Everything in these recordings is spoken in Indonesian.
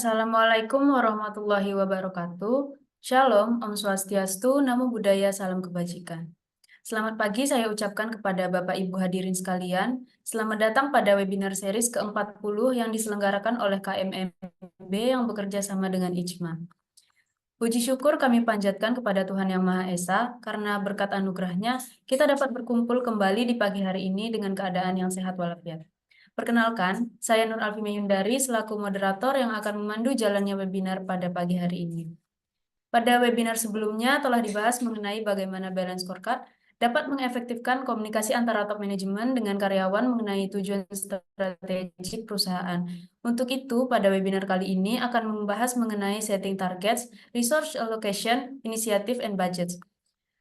Assalamualaikum warahmatullahi wabarakatuh. Shalom, Om Swastiastu, Namo Buddhaya, Salam Kebajikan. Selamat pagi saya ucapkan kepada Bapak Ibu hadirin sekalian. Selamat datang pada webinar series ke-40 yang diselenggarakan oleh KMMB yang bekerja sama dengan IJMA. Puji syukur kami panjatkan kepada Tuhan Yang Maha Esa, karena berkat anugerahnya kita dapat berkumpul kembali di pagi hari ini dengan keadaan yang sehat walafiat. Perkenalkan, saya Nur Alfimi Yundari selaku moderator yang akan memandu jalannya webinar pada pagi hari ini. Pada webinar sebelumnya telah dibahas mengenai bagaimana balance scorecard dapat mengefektifkan komunikasi antara top manajemen dengan karyawan mengenai tujuan strategik perusahaan. Untuk itu, pada webinar kali ini akan membahas mengenai setting targets, resource allocation, initiative, and budget.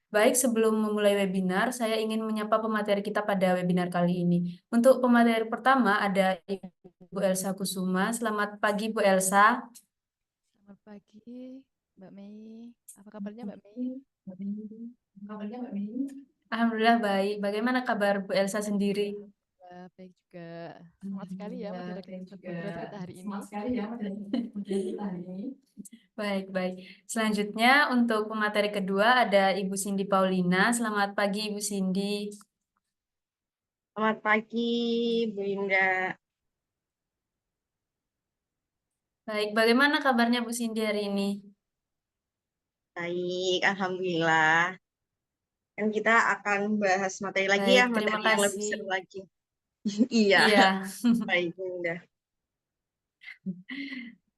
Baik, sebelum memulai webinar, saya ingin menyapa pemateri kita pada webinar kali ini. Untuk pemateri pertama ada Ibu Elsa Kusuma. Selamat pagi, Bu Elsa. Selamat pagi, Mbak Mei. Apa kabarnya, Mbak Mei? Alhamdulillah baik. Bagaimana kabar Bu Elsa sendiri? Baik juga. Semangat sekali ya moderat kita hari ini. Baik, baik. Selanjutnya untuk pemateri kedua ada Ibu Cindy Paulina. Selamat pagi, Ibu Cindy. Selamat pagi, Bu Indah. Baik, bagaimana kabarnya Bu Cindy hari ini? Baik, Alhamdulillah. Kan kita akan bahas materi lagi ya, Baik, terima materi yang lebih kasih. seru lagi. Iya, Iya. baik Bu Indah.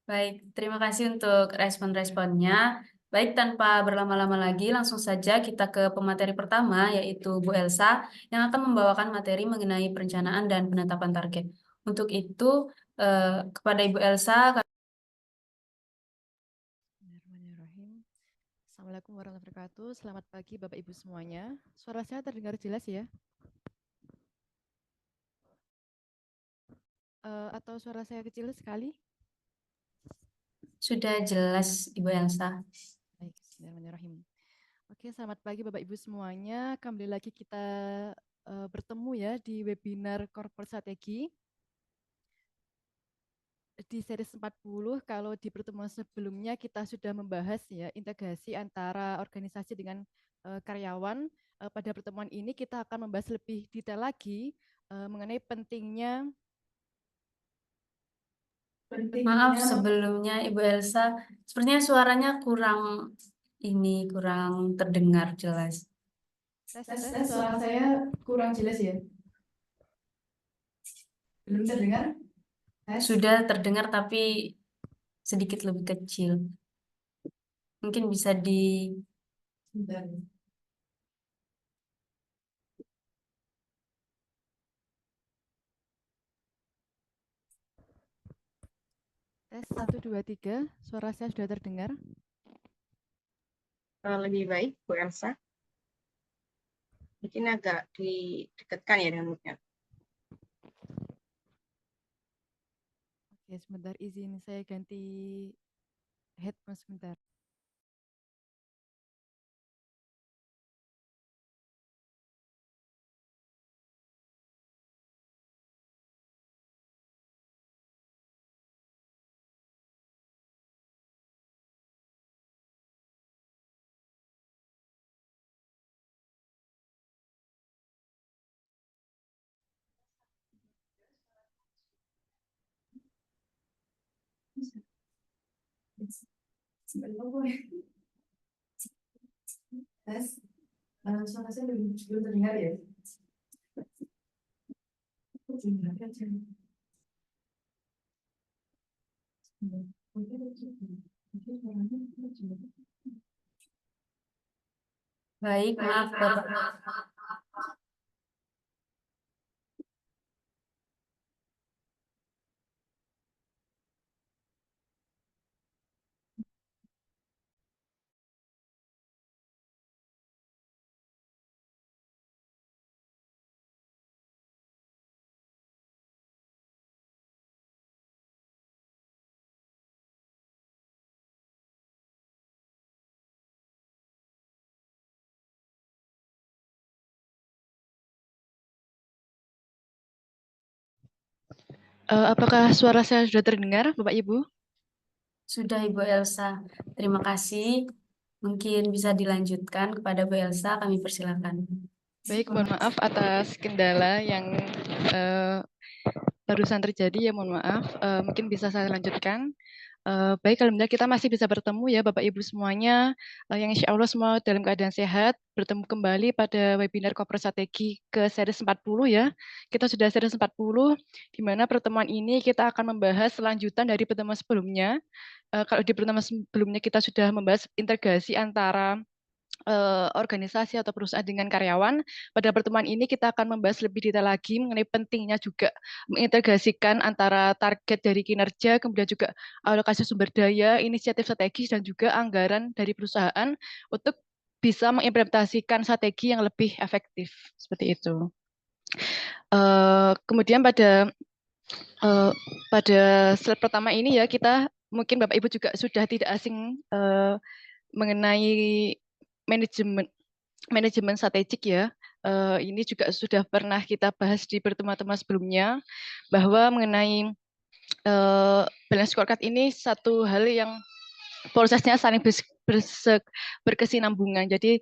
Baik, terima kasih untuk respon-responnya. Baik, tanpa berlama-lama lagi, langsung saja kita ke pemateri pertama, yaitu Bu Elsa, yang akan membawakan materi mengenai perencanaan dan penetapan target. Untuk itu, kepada Ibu Elsa, Bismillahirrahmanirrahim. Assalamualaikum warahmatullahi wabarakatuh. Selamat pagi Bapak Ibu semuanya. Suara saya terdengar jelas ya? Atau suara saya kecil sekali? sudah jelas, Ibu Elsa. Baik, bismillahirrahmanirrahim. Oke, selamat pagi Bapak Ibu semuanya. Kembali lagi kita bertemu ya di webinar Corporate Strategi. Di series 40, kalau di pertemuan sebelumnya kita sudah membahas ya integrasi antara organisasi dengan karyawan. Pada pertemuan ini kita akan membahas lebih detail lagi mengenai pentingnya. Maaf sebelumnya Ibu Elsa, sepertinya suaranya kurang terdengar jelas. Tes, suara saya kurang jelas ya? Belum terdengar? Sudah terdengar tapi sedikit lebih kecil. Mungkin bisa Bentar. Tes 1, 2, 3, suara saya sudah terdengar? Lebih baik, Bu Elsa. Mungkin agak didekatkan ya dengan mic-nya. Oke, sebentar izin saya ganti headphone sebentar. Tes, suara saya belum terdengar ya? baik, maaf. Apakah suara saya sudah terdengar, Bapak Ibu? Sudah Ibu Elsa. Terima kasih. Mungkin bisa dilanjutkan kepada Bu Elsa, kami persilakan. Baik, mohon maaf atas kendala yang barusan terjadi ya, mohon maaf. Mungkin bisa saya lanjutkan. Baik, alhamdulillah kita masih bisa bertemu ya Bapak Ibu semuanya, yang insya Allah semua dalam keadaan sehat, bertemu kembali pada webinar Corporate Strategi ke series 40 ya. Kita sudah series 40, di mana pertemuan ini kita akan membahas lanjutan dari pertemuan sebelumnya. Kalau di pertemuan sebelumnya kita sudah membahas integrasi antara organisasi atau perusahaan dengan karyawan. Pada pertemuan ini kita akan membahas lebih detail lagi mengenai pentingnya juga mengintegrasikan antara target dari kinerja, kemudian juga alokasi sumber daya, inisiatif strategis, dan juga anggaran dari perusahaan untuk bisa mengimplementasikan strategi yang lebih efektif. Seperti itu. Kemudian pada slide pertama ini ya, kita mungkin Bapak Ibu juga sudah tidak asing mengenai manajemen strategik ya. Ini juga sudah pernah kita bahas di pertemuan-pertemuan sebelumnya, bahwa mengenai balance scorecard ini satu hal yang prosesnya saling berkesinambungan. Jadi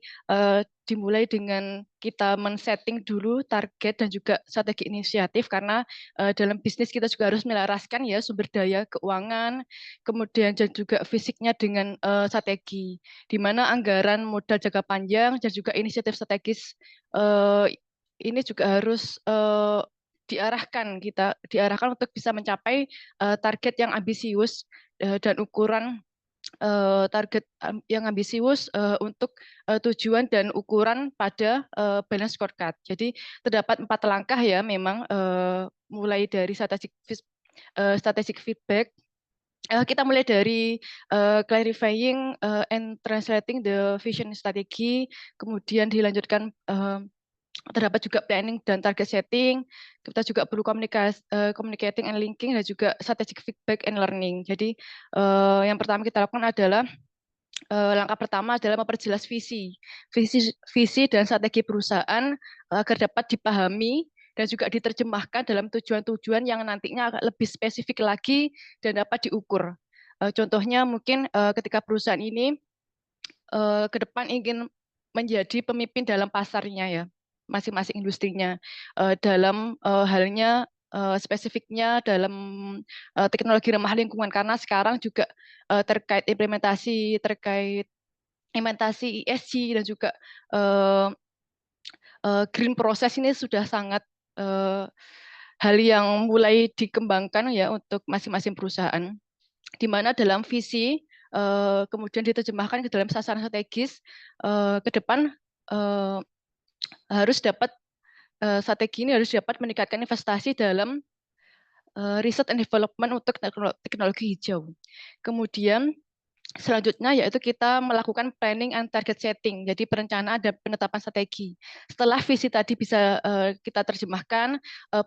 dimulai dengan kita men-setting dulu target dan juga strategi inisiatif, karena dalam bisnis kita juga harus melaraskan ya sumber daya keuangan, kemudian dan juga fisiknya dengan strategi, di mana anggaran modal jangka panjang dan juga inisiatif strategis ini juga harus diarahkan untuk bisa mencapai target yang ambisius dan ukuran target yang ambisius untuk tujuan dan ukuran pada balance scorecard. Jadi terdapat 4 langkah ya memang, mulai dari strategic feedback. Kita mulai dari clarifying and translating the vision strategy, kemudian dilanjutkan terdapat juga planning dan target setting. Kita juga perlu communicating and linking, dan juga strategic feedback and learning. Jadi yang pertama kita lakukan adalah langkah pertama adalah memperjelas visi dan strategi perusahaan agar dapat dipahami dan juga diterjemahkan dalam tujuan-tujuan yang nantinya agak lebih spesifik lagi dan dapat diukur. Contohnya mungkin ketika perusahaan ini ke depan ingin menjadi pemimpin dalam pasarnya ya, masing-masing industrinya, dalam halnya spesifiknya dalam teknologi ramah lingkungan, karena sekarang juga terkait implementasi ESG dan juga green process ini sudah sangat hal yang mulai dikembangkan ya untuk masing-masing perusahaan, di mana dalam visi kemudian diterjemahkan ke dalam sasaran strategis ke depan. Strategi ini harus dapat meningkatkan investasi dalam riset and development untuk teknologi hijau. Kemudian selanjutnya yaitu kita melakukan planning and target setting, jadi perencanaan dan penetapan strategi. Setelah visi tadi bisa kita terjemahkan,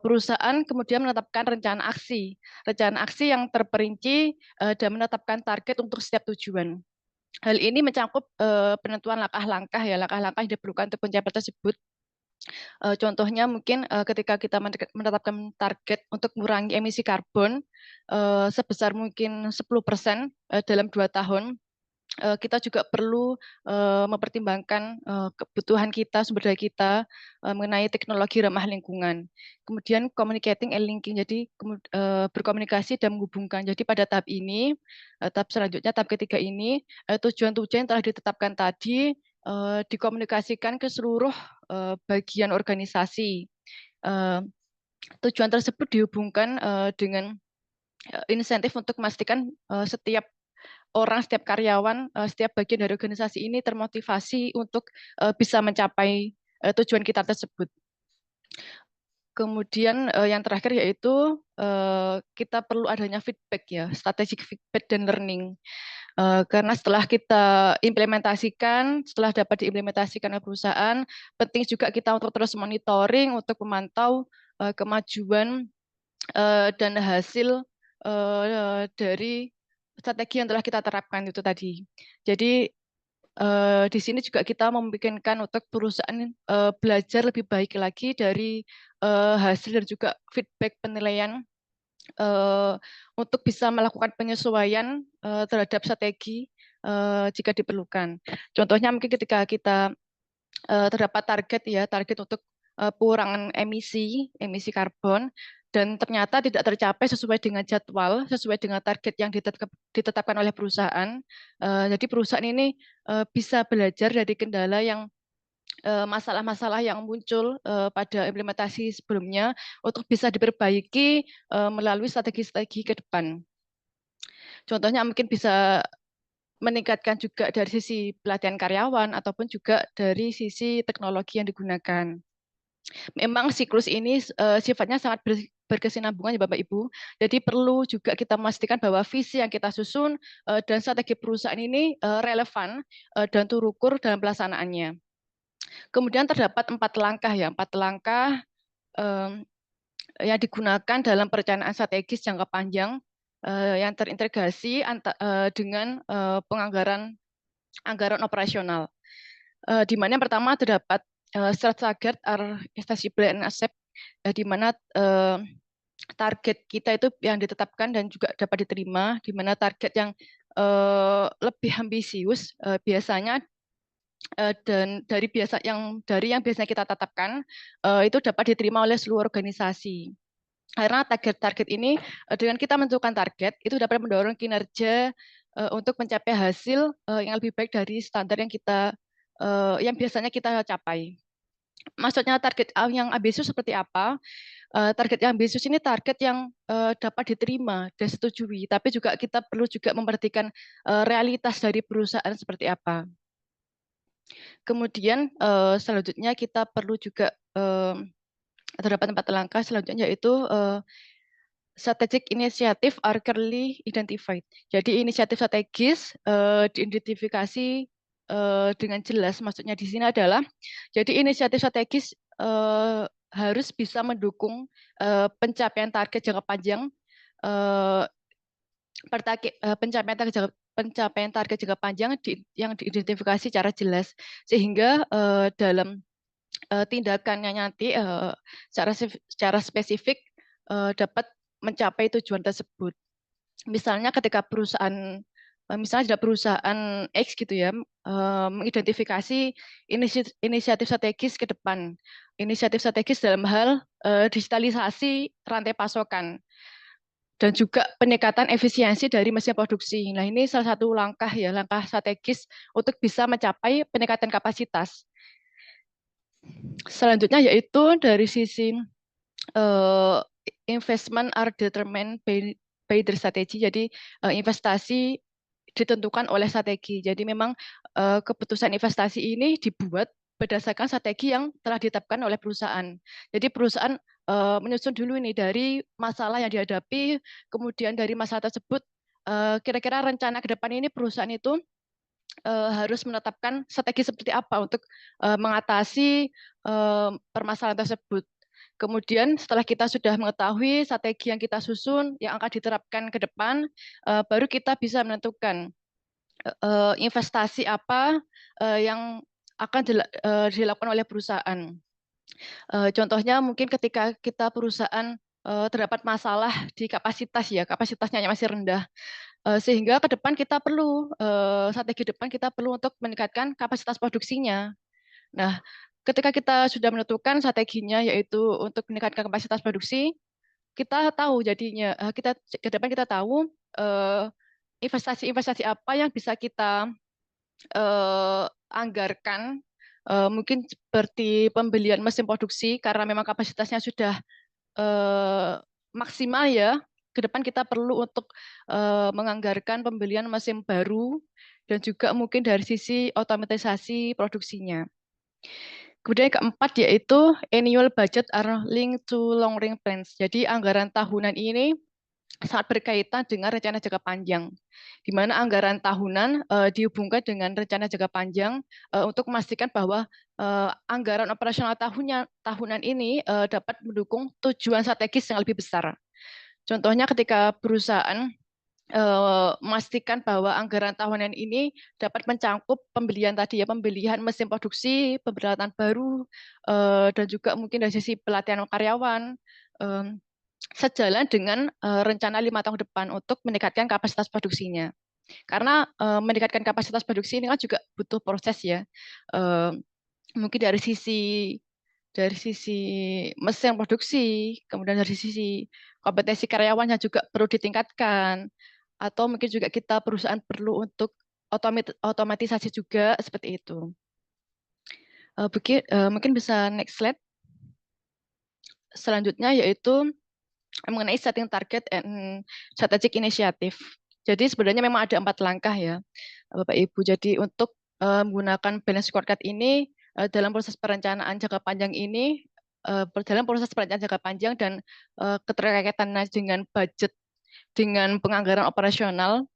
perusahaan kemudian menetapkan rencana aksi yang terperinci dan menetapkan target untuk setiap tujuan. Hal ini mencakup penentuan langkah-langkah yang diperlukan untuk pencapaian tersebut. Contohnya mungkin ketika kita menetapkan target untuk mengurangi emisi karbon sebesar mungkin 10% dalam 2 tahun, kita juga perlu mempertimbangkan kebutuhan kita, sumber daya kita mengenai teknologi ramah lingkungan. Kemudian communicating and linking, jadi berkomunikasi dan menghubungkan. Jadi pada tahap ini, tahap selanjutnya, tahap ketiga ini, tujuan-tujuan yang telah ditetapkan tadi dikomunikasikan ke seluruh bagian organisasi. Tujuan tersebut dihubungkan dengan insentif untuk memastikan setiap orang, setiap karyawan, setiap bagian dari organisasi ini termotivasi untuk bisa mencapai tujuan kita tersebut. Kemudian yang terakhir yaitu kita perlu adanya feedback ya, strategic feedback dan learning. Karena setelah kita implementasikan, setelah dapat diimplementasikan oleh perusahaan, penting juga kita untuk terus monitoring, untuk memantau kemajuan dan hasil dari strategi yang telah kita terapkan itu tadi. Jadi di sini juga kita memungkinkan untuk perusahaan belajar lebih baik lagi dari hasil dan juga feedback penilaian untuk bisa melakukan penyesuaian terhadap strategi jika diperlukan. Contohnya mungkin ketika kita terdapat target untuk pengurangan emisi karbon, dan ternyata tidak tercapai sesuai dengan jadwal, sesuai dengan target yang ditetapkan oleh perusahaan. Jadi perusahaan ini bisa belajar dari kendala yang masalah-masalah yang muncul pada implementasi sebelumnya untuk bisa diperbaiki melalui strategi-strategi ke depan. Contohnya mungkin bisa meningkatkan juga dari sisi pelatihan karyawan ataupun juga dari sisi teknologi yang digunakan. Memang siklus ini sifatnya sangat berkesinambungan ya Bapak Ibu. Jadi perlu juga kita memastikan bahwa visi yang kita susun dan strategi perusahaan ini relevan dan terukur dalam pelaksanaannya. Kemudian terdapat 4 langkah yang digunakan dalam perencanaan strategis jangka panjang yang terintegrasi dengan penganggaran anggaran operasional. Di mana yang pertama terdapat strat target are investable and accept, di mana target kita itu yang ditetapkan dan juga dapat diterima, di mana target yang lebih ambisius biasanya dan dari yang biasanya kita tetapkan itu dapat diterima oleh seluruh organisasi. Karena target-target ini dengan kita menentukan target itu dapat mendorong kinerja untuk mencapai hasil yang lebih baik dari standar yang biasanya kita capai. Maksudnya target yang ambisius seperti apa? Target yang ambisius ini target yang dapat diterima dan disetujui, tapi juga kita perlu juga memperhatikan realitas dari perusahaan seperti apa. Kemudian selanjutnya kita perlu juga terdapat 4 langkah selanjutnya, yaitu strategic initiative are clearly identified. Jadi inisiatif strategis diidentifikasi dengan jelas. Maksudnya di sini adalah, jadi inisiatif strategis harus bisa mendukung pencapaian target jangka panjang, pencapaian target jangka panjang yang diidentifikasi secara jelas, sehingga dalam tindakannya nanti secara spesifik dapat mencapai tujuan tersebut. Misalnya ketika misalnya ada perusahaan X gitu ya, mengidentifikasi inisiatif strategis ke depan. Inisiatif strategis dalam hal digitalisasi rantai pasokan dan juga peningkatan efisiensi dari mesin produksi. Nah, ini salah satu langkah strategis untuk bisa mencapai peningkatan kapasitas. Selanjutnya yaitu dari sisi investment are determined by the strategy. Jadi investasi ditentukan oleh strategi. Jadi memang keputusan investasi ini dibuat berdasarkan strategi yang telah ditetapkan oleh perusahaan. Jadi perusahaan menyusun dulu ini dari masalah yang dihadapi, kemudian dari masalah tersebut kira-kira rencana ke depan ini perusahaan itu harus menetapkan strategi seperti apa untuk mengatasi permasalahan tersebut. Kemudian setelah kita sudah mengetahui strategi yang kita susun, yang akan diterapkan ke depan, baru kita bisa menentukan investasi apa yang akan dilakukan oleh perusahaan. Contohnya mungkin ketika kita perusahaan terdapat masalah di kapasitasnya masih rendah. Sehingga ke depan kita perlu, strategi depan kita perlu untuk meningkatkan kapasitas produksinya. Nah, ketika kita sudah menentukan strateginya yaitu untuk meningkatkan kapasitas produksi, kita tahu jadinya, ke depan kita tahu investasi-investasi apa yang bisa kita anggarkan, mungkin seperti pembelian mesin produksi karena memang kapasitasnya sudah maksimal ya. Ke depan kita perlu untuk menganggarkan pembelian mesin baru dan juga mungkin dari sisi otomatisasi produksinya. Kemudian yang keempat yaitu annual budget are linked to long range plans. Jadi anggaran tahunan ini sangat berkaitan dengan rencana jangka panjang, di mana anggaran tahunan dihubungkan dengan rencana jangka panjang untuk memastikan bahwa anggaran operasional tahunan ini dapat mendukung tujuan strategis yang lebih besar. Contohnya ketika perusahaan memastikan bahwa anggaran tahunan ini dapat mencakup pembelian mesin produksi, pemberalatan baru, dan juga mungkin dari sisi pelatihan karyawan, sejalan dengan rencana 5 tahun ke depan untuk meningkatkan kapasitas produksinya. Karena meningkatkan kapasitas produksi ini kan juga butuh proses ya. Eh, Mungkin dari sisi mesin produksi, kemudian dari sisi kompetensi karyawannya juga perlu ditingkatkan, atau mungkin juga kita perusahaan perlu untuk otomatisasi juga seperti itu. Mungkin bisa next slide. Selanjutnya yaitu mengenai setting target and strategic initiative. Jadi sebenarnya memang ada 4 langkah ya, Bapak Ibu. Jadi untuk menggunakan balance scorecard ini dalam proses perencanaan jangka panjang ini, dalam proses perencanaan jangka panjang dan keterkaitannya dengan budget, dengan penganggaran operasional,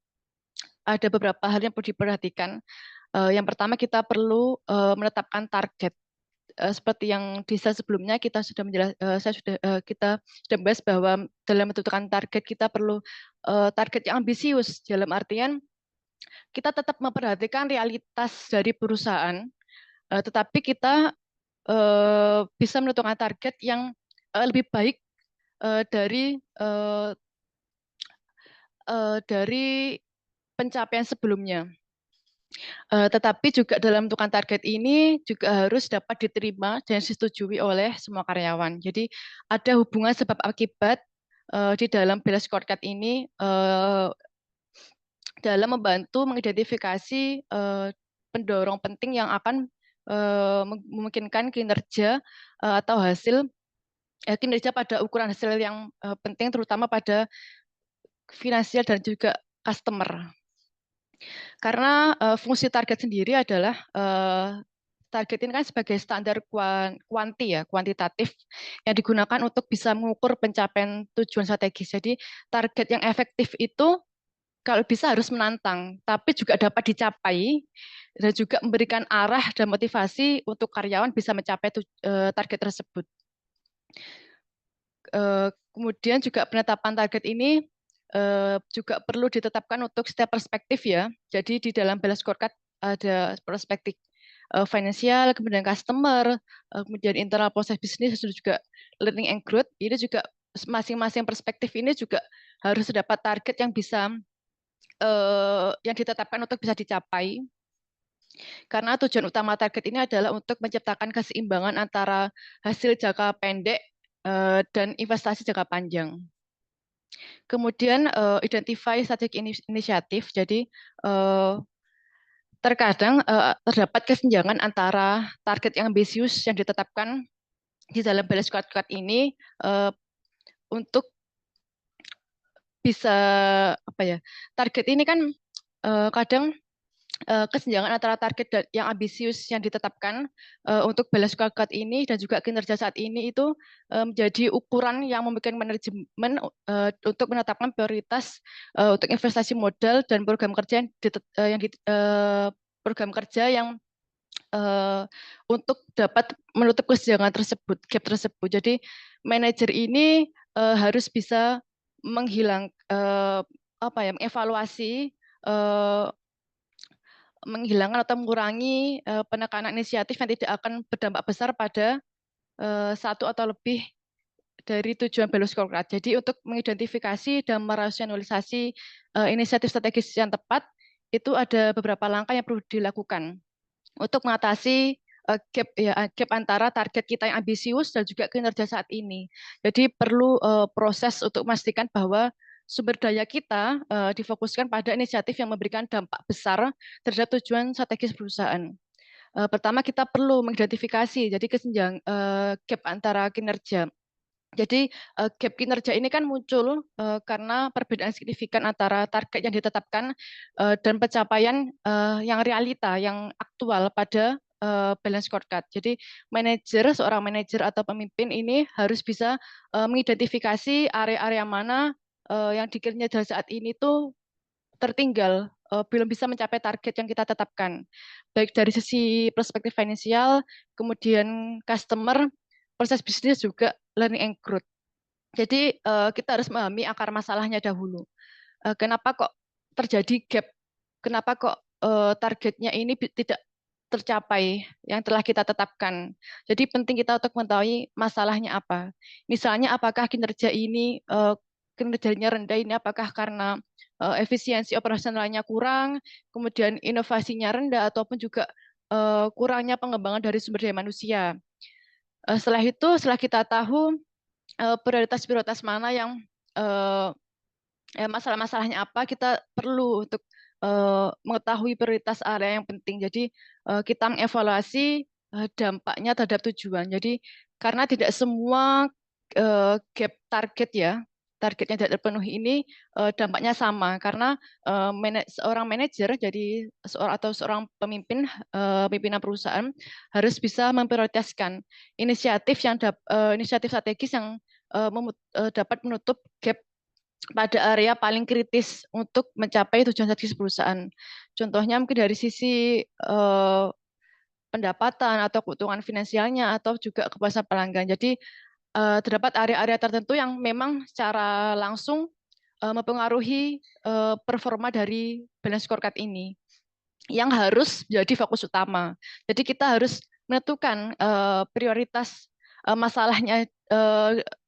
ada beberapa hal yang perlu diperhatikan. Yang pertama kita perlu menetapkan target. Seperti yang di slide sebelumnya kita sudah membahas bahwa dalam menentukan target kita perlu target yang ambisius, dalam artian kita tetap memperhatikan realitas dari perusahaan, tetapi kita bisa menentukan target yang lebih baik dari pencapaian sebelumnya. Tetapi juga dalam menentukan target ini juga harus dapat diterima dan disetujui oleh semua karyawan. Jadi ada hubungan sebab akibat di dalam balance scorecard ini dalam membantu mengidentifikasi pendorong penting yang akan memungkinkan kinerja atau kinerja pada ukuran hasil yang penting, terutama pada finansial dan juga customer. Karena fungsi target sendiri adalah target ini kan sebagai standar kuantitatif yang digunakan untuk bisa mengukur pencapaian tujuan strategis. Jadi target yang efektif itu kalau bisa harus menantang, tapi juga dapat dicapai dan juga memberikan arah dan motivasi untuk karyawan bisa mencapai target tersebut. Kemudian juga penetapan target ini juga perlu ditetapkan untuk setiap perspektif ya. Jadi di dalam balance scorecard ada perspektif finansial, kemudian customer, kemudian internal proses bisnis, dan juga learning and growth. Ini juga masing-masing perspektif ini juga harus dapat target yang bisa yang ditetapkan untuk bisa dicapai. Karena tujuan utama target ini adalah untuk menciptakan keseimbangan antara hasil jangka pendek dan investasi jangka panjang. Kemudian identify strategic initiative. Jadi terkadang terdapat kesenjangan antara target yang ambisius yang ditetapkan di dalam balance scorecard ini untuk bisa target ini kan kadang kesenjangan antara target yang ambisius yang ditetapkan untuk balance scorecard ini dan juga kinerja saat ini itu menjadi ukuran yang membuat manajemen untuk menetapkan prioritas untuk investasi modal dan program kerja yang untuk dapat menutup kesenjangan tersebut, gap tersebut. Jadi manajer ini harus bisa mengevaluasi, menghilangkan atau mengurangi penekanan inisiatif yang tidak akan berdampak besar pada satu atau lebih dari tujuan balance scorecard. Jadi untuk mengidentifikasi dan merasionalisasi inisiatif strategis yang tepat, itu ada beberapa langkah yang perlu dilakukan untuk mengatasi gap antara target kita yang ambisius dan juga kinerja saat ini. Jadi perlu proses untuk memastikan bahwa sumber daya kita difokuskan pada inisiatif yang memberikan dampak besar terhadap tujuan strategis perusahaan. Pertama kita perlu mengidentifikasi jadi gap antara kinerja. Jadi gap kinerja ini kan muncul karena perbedaan signifikan antara target yang ditetapkan dan pencapaian yang realita, yang aktual pada balance scorecard. Jadi seorang manajer atau pemimpin ini harus bisa mengidentifikasi area-area mana yang di kinerja saat ini tuh tertinggal, belum bisa mencapai target yang kita tetapkan. Baik dari sisi perspektif finansial, kemudian customer, proses bisnis juga learning and growth. Jadi kita harus memahami akar masalahnya dahulu. Kenapa kok terjadi gap? Kenapa kok targetnya ini tidak tercapai yang telah kita tetapkan. Jadi penting kita untuk mengetahui masalahnya apa. Misalnya apakah kinerja ini kinerjanya rendah ini apakah karena efisiensi operasionalnya kurang, kemudian inovasinya rendah ataupun juga kurangnya pengembangan dari sumber daya manusia. Setelah itu, setelah kita tahu prioritas-prioritas mana yang masalah-masalahnya apa, kita perlu untuk mengetahui prioritas area yang penting. Jadi kita mengevaluasi dampaknya terhadap tujuan. Jadi karena tidak semua gap target ya, targetnya tidak terpenuhi ini dampaknya sama. Karena seorang manajer, jadi seorang pemimpin pimpinan perusahaan harus bisa memprioritaskan inisiatif inisiatif strategis yang dapat menutup gap pada area paling kritis untuk mencapai tujuan strategis perusahaan. Contohnya mungkin dari sisi pendapatan atau keuntungan finansialnya atau juga kepuasan pelanggan. Jadi terdapat area-area tertentu yang memang secara langsung mempengaruhi performa dari balance scorecard ini yang harus menjadi fokus utama. Jadi kita harus menentukan prioritas masalahnya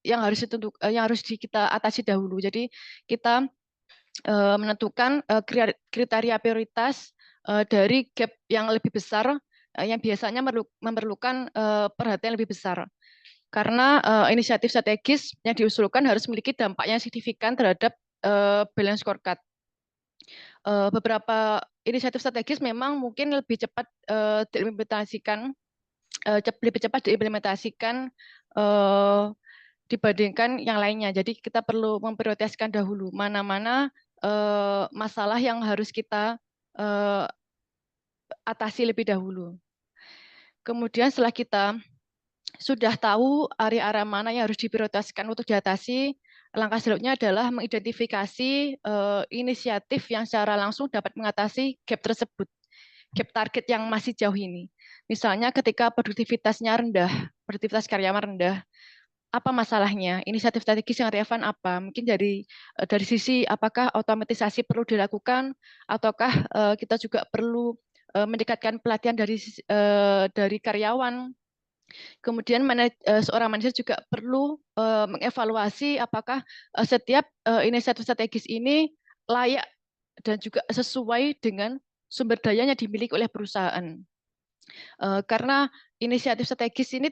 yang harus kita atasi dahulu. Jadi kita menentukan kriteria prioritas dari gap yang lebih besar yang biasanya memerlukan perhatian lebih besar. Karena inisiatif strategis yang diusulkan harus memiliki dampak yang signifikan terhadap balance scorecard. Beberapa inisiatif strategis memang mungkin lebih cepat diimplementasikan dibandingkan yang lainnya. Jadi kita perlu memprioritaskan dahulu mana-mana masalah yang harus kita atasi lebih dahulu. Kemudian setelah kita sudah tahu area-area mana yang harus diprioritaskan untuk diatasi, langkah selanjutnya adalah mengidentifikasi inisiatif yang secara langsung dapat mengatasi gap tersebut, gap target yang masih jauh ini. Misalnya ketika produktivitasnya rendah, produktivitas karyawan rendah, apa masalahnya? Inisiatif strategis yang relevan apa? Mungkin dari sisi apakah otomatisasi perlu dilakukan, ataukah kita juga perlu mendekatkan pelatihan dari karyawan. Kemudian seorang manajer juga perlu mengevaluasi apakah setiap inisiatif strategis ini layak dan juga sesuai dengan sumber daya yang dimiliki oleh perusahaan. Karena inisiatif strategis ini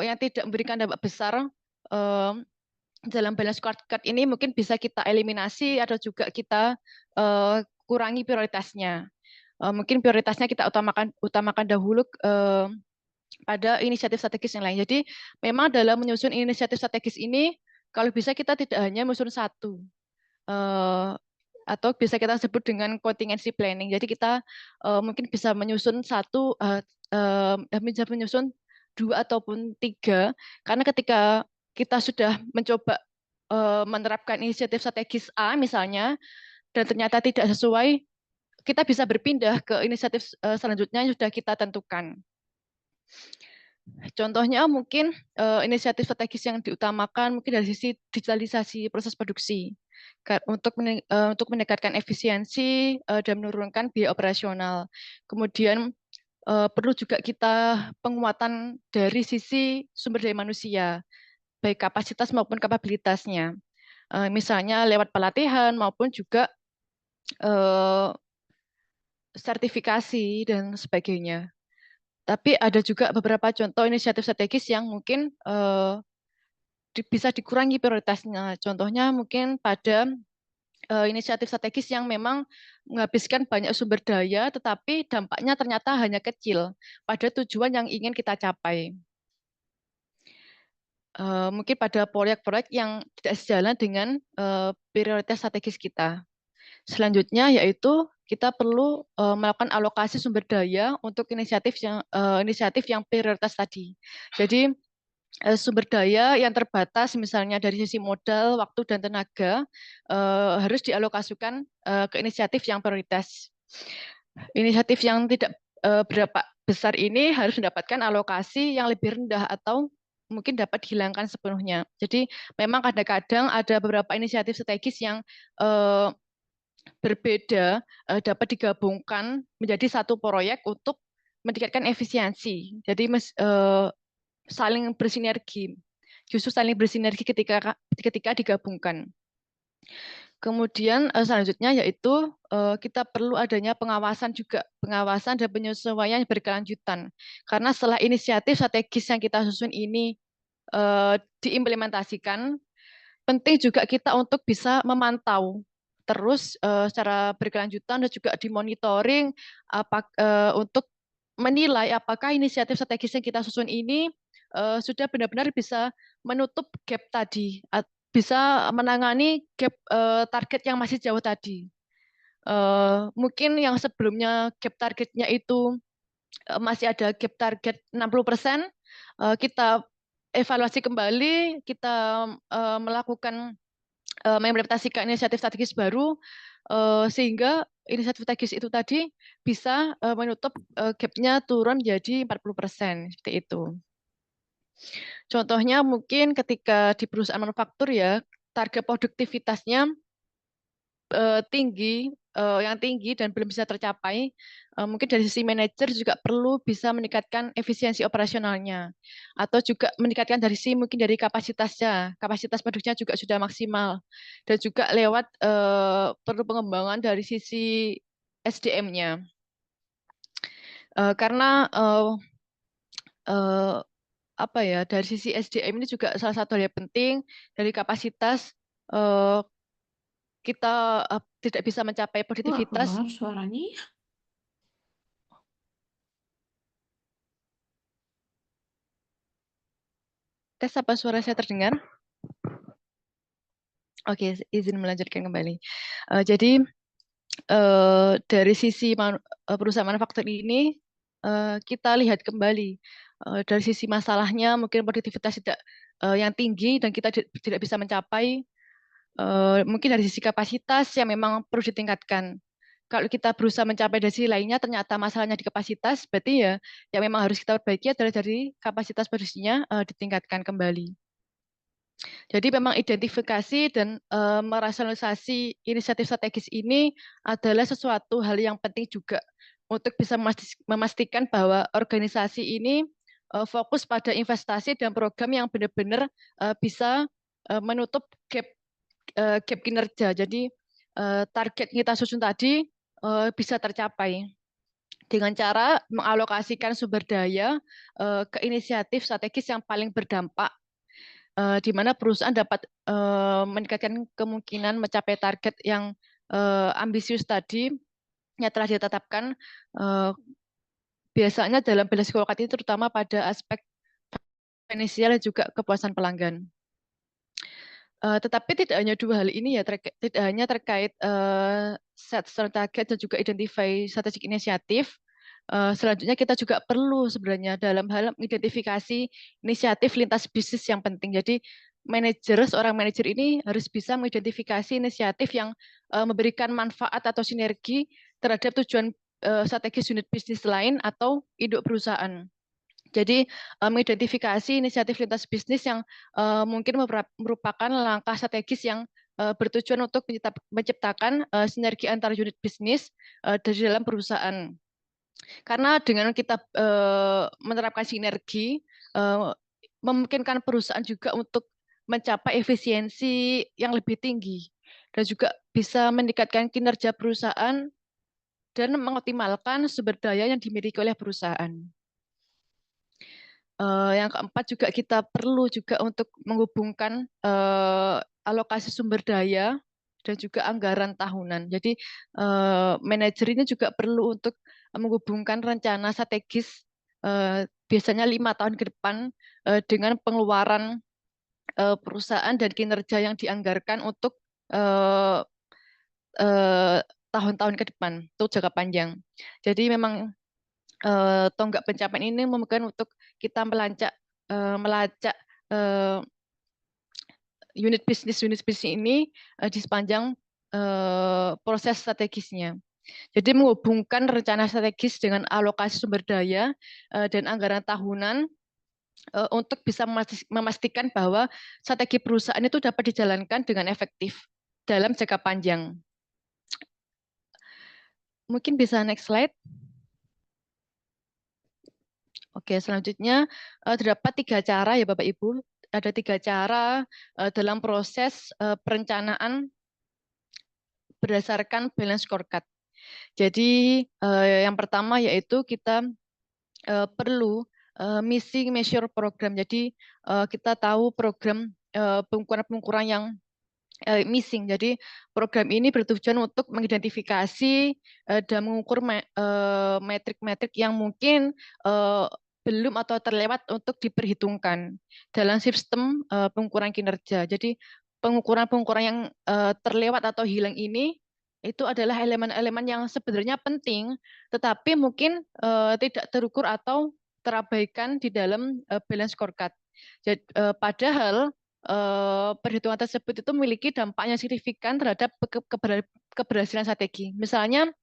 yang tidak memberikan dampak besar dalam balance scorecard ini mungkin bisa kita eliminasi atau juga kita kurangi prioritasnya. Mungkin prioritasnya kita utamakan dahulu pada inisiatif strategis yang lain. Jadi memang dalam menyusun inisiatif strategis ini, kalau bisa kita tidak hanya menyusun satu, atau bisa kita sebut dengan contingency planning. Jadi kita mungkin bisa menyusun menyusun 2 ataupun 3, karena ketika kita sudah mencoba menerapkan inisiatif strategis A misalnya, dan ternyata tidak sesuai, kita bisa berpindah ke inisiatif selanjutnya yang sudah kita tentukan. Contohnya mungkin inisiatif strategis yang diutamakan mungkin dari sisi digitalisasi proses produksi untuk meningkatkan efisiensi dan menurunkan biaya operasional. Kemudian perlu juga kita penguatan dari sisi sumber daya manusia, baik kapasitas maupun kapabilitasnya. Misalnya lewat pelatihan maupun juga sertifikasi dan sebagainya. Tapi ada juga beberapa contoh inisiatif strategis yang mungkin bisa dikurangi prioritasnya. Contohnya mungkin pada inisiatif strategis yang memang menghabiskan banyak sumber daya, tetapi dampaknya ternyata hanya kecil pada tujuan yang ingin kita capai. Mungkin pada proyek-proyek yang tidak sejalan dengan prioritas strategis kita. Selanjutnya yaitu kita perlu melakukan alokasi sumber daya untuk inisiatif yang prioritas tadi. Jadi sumber daya yang terbatas misalnya dari sisi modal, waktu dan tenaga harus dialokasikan ke inisiatif yang prioritas. Inisiatif yang tidak berapa besar ini harus mendapatkan alokasi yang lebih rendah atau mungkin dapat dihilangkan sepenuhnya. Jadi memang kadang-kadang ada beberapa inisiatif strategis yang berbeda dapat digabungkan menjadi satu proyek untuk meningkatkan efisiensi. Jadi saling bersinergi. Justru saling bersinergi ketika digabungkan. Kemudian selanjutnya yaitu kita perlu adanya pengawasan juga, pengawasan dan penyesuaian yang berkelanjutan. Karena setelah inisiatif strategis yang kita susun ini diimplementasikan, penting juga kita untuk bisa memantau terus secara berkelanjutan dan juga dimonitoring untuk menilai apakah inisiatif strategis yang kita susun ini sudah benar-benar bisa menutup gap tadi, bisa menangani gap target yang masih jauh tadi. Mungkin yang sebelumnya gap targetnya itu masih ada gap target 60%, kita evaluasi kembali, kita melakukan mengimplementasikan inisiatif strategis baru sehingga inisiatif strategis itu tadi bisa menutup gap-nya turun menjadi 40%, seperti itu. Contohnya mungkin ketika di perusahaan manufaktur ya, target produktivitasnya tinggi, yang tinggi dan belum bisa tercapai, mungkin dari sisi manajer juga perlu bisa meningkatkan efisiensi operasionalnya, atau juga meningkatkan dari sisi mungkin dari kapasitasnya, kapasitas produksinya juga sudah maksimal, dan juga lewat perlu pengembangan dari sisi SDM-nya, karena apa ya, dari sisi SDM ini juga salah satu hal yang penting dari kapasitas kita tidak bisa mencapai Nggak produktivitas. keluar suaranya. Tes apa suara saya terdengar? Oke, izin melanjutkan kembali. Jadi dari sisi perusahaan manufaktur ini kita lihat kembali dari sisi masalahnya mungkin produktivitas tidak yang tinggi dan kita tidak bisa mencapai. Mungkin dari sisi kapasitas yang memang perlu ditingkatkan. Kalau kita berusaha mencapai dari sisi lainnya, ternyata masalahnya di kapasitas, berarti ya yang memang harus kita perbaiki adalah dari kapasitas produksinya ditingkatkan kembali. Jadi memang identifikasi dan merasionalisasi inisiatif strategis ini adalah sesuatu hal yang penting juga untuk bisa memastikan bahwa organisasi ini fokus pada investasi dan program yang benar-benar bisa menutup gap kinerja. Jadi target kita susun tadi bisa tercapai dengan cara mengalokasikan sumber daya ke inisiatif strategis yang paling berdampak, di mana perusahaan dapat meningkatkan kemungkinan mencapai target yang ambisius tadi yang telah ditetapkan, biasanya dalam balance scorecard ini terutama pada aspek finansial dan juga kepuasan pelanggan. Tetapi tidak hanya dua hal ini ya, tidak hanya terkait set target dan juga identify strategic inisiatif. Selanjutnya kita juga perlu sebenarnya dalam hal mengidentifikasi inisiatif lintas bisnis yang penting. Jadi seorang manajer ini harus bisa mengidentifikasi inisiatif yang memberikan manfaat atau sinergi terhadap tujuan strategis unit bisnis lain atau induk perusahaan. Jadi mengidentifikasi inisiatif lintas bisnis yang mungkin merupakan langkah strategis yang bertujuan untuk menciptakan sinergi antar unit bisnis dari dalam perusahaan. Karena dengan kita menerapkan sinergi, memungkinkan perusahaan juga untuk mencapai efisiensi yang lebih tinggi dan juga bisa meningkatkan kinerja perusahaan dan mengoptimalkan sumber daya yang dimiliki oleh perusahaan. Yang keempat juga kita perlu juga untuk menghubungkan alokasi sumber daya dan juga anggaran tahunan. Jadi manajer ini juga perlu untuk menghubungkan rencana strategis biasanya 5 tahun ke depan dengan pengeluaran perusahaan dan kinerja yang dianggarkan untuk tahun-tahun ke depan, untuk jangka panjang. Jadi memang tonggak pencapaian ini memungkinkan untuk kita melacak unit bisnis ini di sepanjang proses strategisnya. Jadi menghubungkan rencana strategis dengan alokasi sumber daya dan anggaran tahunan untuk bisa memastikan bahwa strategi perusahaan itu dapat dijalankan dengan efektif dalam jangka panjang. Mungkin bisa next slide. Oke, selanjutnya terdapat 3 cara ya Bapak Ibu. Ada 3 cara dalam proses perencanaan berdasarkan balance scorecard. Jadi yang pertama yaitu kita perlu missing measure program. Jadi kita tahu program pengukuran-pengukuran yang missing. Jadi program ini bertujuan untuk mengidentifikasi dan mengukur metrik-metrik yang mungkin belum atau terlewat untuk diperhitungkan dalam sistem pengukuran kinerja. Jadi pengukuran-pengukuran yang terlewat atau hilang ini itu adalah elemen-elemen yang sebenarnya penting, tetapi mungkin tidak terukur atau terabaikan di dalam balance scorecard. Jadi, padahal perhitungan tersebut itu memiliki dampak yang signifikan terhadap keberhasilan strategi. Misalnya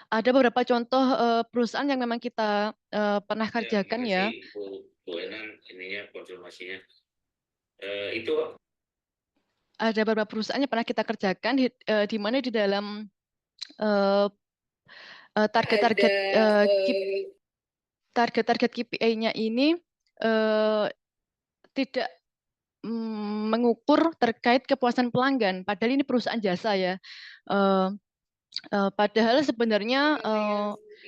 ada beberapa contoh perusahaan yang memang kita pernah kerjakan ya. Bu Enan, ininya konfirmasinya. Itu Ada beberapa perusahaan yang pernah kita kerjakan di mana di dalam target-target target-target KPI-nya ini tidak mengukur terkait kepuasan pelanggan. Padahal ini perusahaan jasa ya. Padahal sebenarnya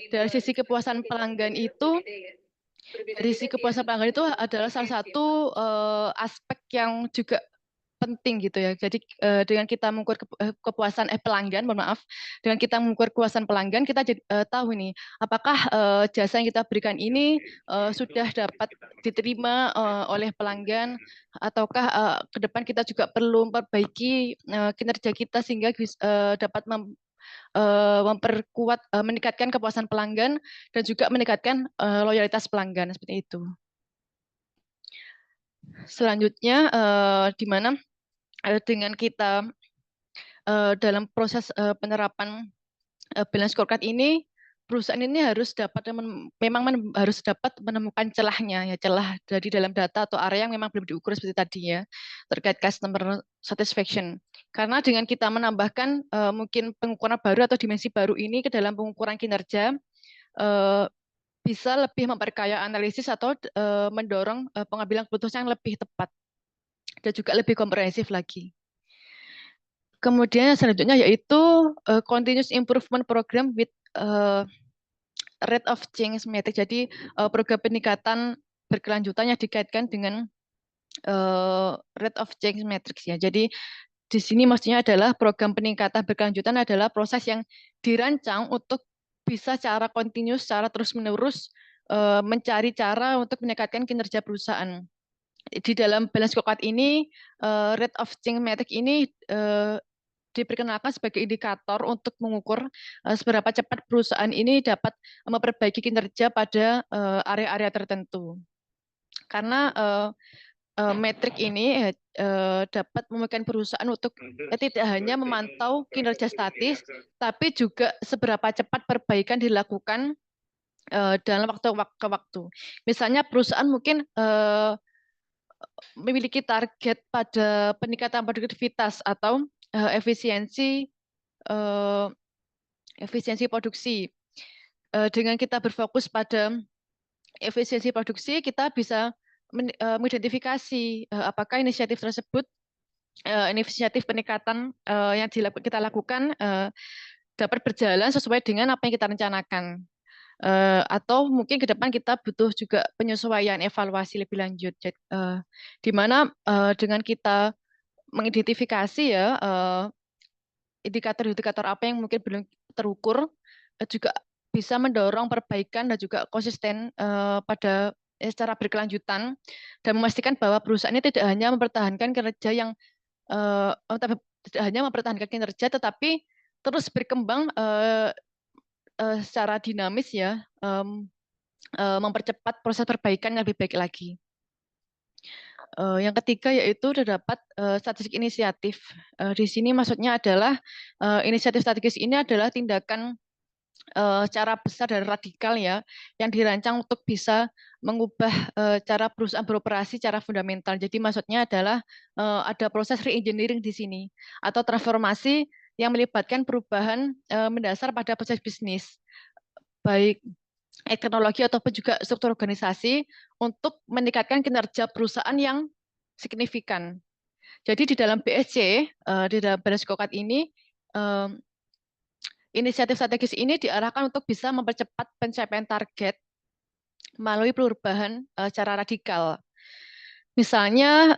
dari sisi kepuasan pelanggan itu, adalah salah satu aspek yang juga penting gitu ya. Jadi dengan kita mengukur kepuasan pelanggan, mohon maaf, dengan kita mengukur kepuasan pelanggan, kita tahu nih apakah jasa yang kita berikan ini sudah dapat diterima oleh pelanggan, ataukah ke depan kita juga perlu memperbaiki kinerja kita sehingga dapat memperkuat, meningkatkan kepuasan pelanggan dan juga meningkatkan loyalitas pelanggan seperti itu. Selanjutnya di mana dengan kita dalam proses penerapan balance scorecard ini, perusahaan ini harus dapat harus dapat menemukan celahnya ya, celah dari dalam data atau area yang memang belum diukur seperti tadi ya, terkait customer satisfaction. Karena dengan kita menambahkan mungkin pengukuran baru atau dimensi baru ini ke dalam pengukuran kinerja, bisa lebih memperkaya analisis atau mendorong pengambilan keputusan yang lebih tepat dan juga lebih komprehensif lagi. Kemudian selanjutnya yaitu continuous improvement program with rate of change metric. Jadi program peningkatan berkelanjutan yang dikaitkan dengan rate of change matrix ya. Jadi di sini maksudnya adalah program peningkatan berkelanjutan adalah proses yang dirancang untuk bisa secara continuous, secara terus-menerus mencari cara untuk meningkatkan kinerja perusahaan. Di dalam balance scorecard ini, rate of change metric ini diperkenalkan sebagai indikator untuk mengukur seberapa cepat perusahaan ini dapat memperbaiki kinerja pada area-area tertentu. Karena metrik ini dapat memungkinkan perusahaan untuk tidak hanya memantau kinerja statis, tapi juga seberapa cepat perbaikan dilakukan dalam waktu ke waktu. Misalnya perusahaan mungkin memiliki target pada peningkatan produktivitas atau efisiensi produksi. Dengan kita berfokus pada efisiensi produksi, kita bisa mengidentifikasi apakah inisiatif tersebut, inisiatif peningkatan yang kita lakukan dapat berjalan sesuai dengan apa yang kita rencanakan. Atau mungkin ke depan kita butuh juga penyesuaian evaluasi lebih lanjut. Di mana dengan kita mengidentifikasi ya indikator-indikator apa yang mungkin belum terukur, juga bisa mendorong perbaikan dan juga konsisten pada secara berkelanjutan dan memastikan bahwa perusahaan ini tidak hanya mempertahankan kinerja yang tetapi terus berkembang secara dinamis ya, mempercepat proses perbaikan yang lebih baik lagi. Yang ketiga yaitu terdapat strategik inisiatif. Di sini maksudnya adalah inisiatif strategis ini adalah tindakan cara besar dan radikal ya, yang dirancang untuk bisa mengubah cara perusahaan beroperasi secara fundamental. Jadi maksudnya adalah ada proses re-engineering di sini atau transformasi yang melibatkan perubahan mendasar pada proses bisnis, baik teknologi ataupun juga struktur organisasi untuk meningkatkan kinerja perusahaan yang signifikan. Jadi di dalam BSC, di dalam Balance Scorecard ini, inisiatif strategis ini diarahkan untuk bisa mempercepat pencapaian target melalui perubahan secara radikal. Misalnya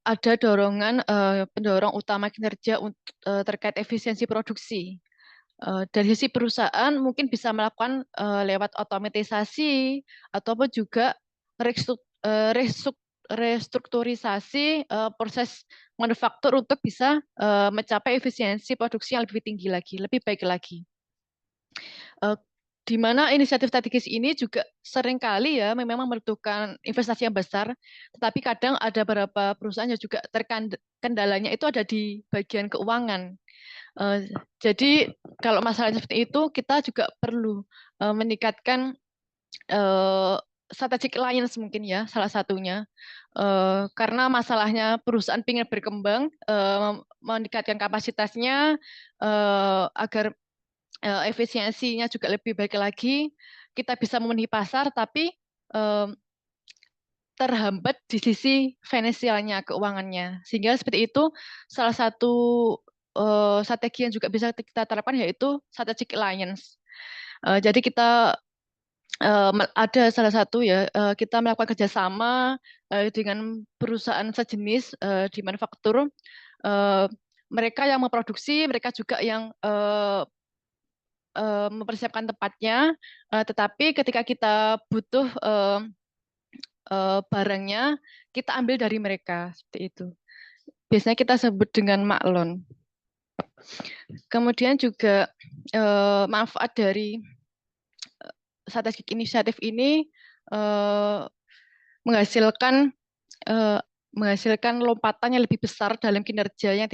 ada dorongan pendorong utama kinerja terkait efisiensi produksi. Dari sisi perusahaan mungkin bisa melakukan lewat otomatisasi ataupun juga restrukturisasi proses manufaktur untuk bisa mencapai efisiensi produksi yang lebih tinggi lagi, lebih baik lagi. Di mana inisiatif strategis ini juga seringkali ya memang membutuhkan investasi yang besar, tetapi kadang ada beberapa perusahaan yang juga kendalanya itu ada di bagian keuangan. Jadi kalau masalah seperti itu kita juga perlu meningkatkan strategic alliance mungkin ya salah satunya, karena masalahnya perusahaan ingin berkembang, meningkatkan kapasitasnya agar efisiensinya juga lebih baik lagi, kita bisa memenuhi pasar, tapi terhambat di sisi finansialnya, keuangannya. Sehingga seperti itu salah satu strategi yang juga bisa kita terapkan yaitu strategic alliance. Jadi kita ada salah satu ya, kita melakukan kerjasama dengan perusahaan sejenis di manufaktur. Mereka yang memproduksi, mereka juga yang mempersiapkan tempatnya, tetapi ketika kita butuh barangnya, kita ambil dari mereka, seperti itu. Biasanya kita sebut dengan maklon. Kemudian juga manfaat dari strategik inisiatif ini menghasilkan lompatan yang lebih besar dalam kinerja yang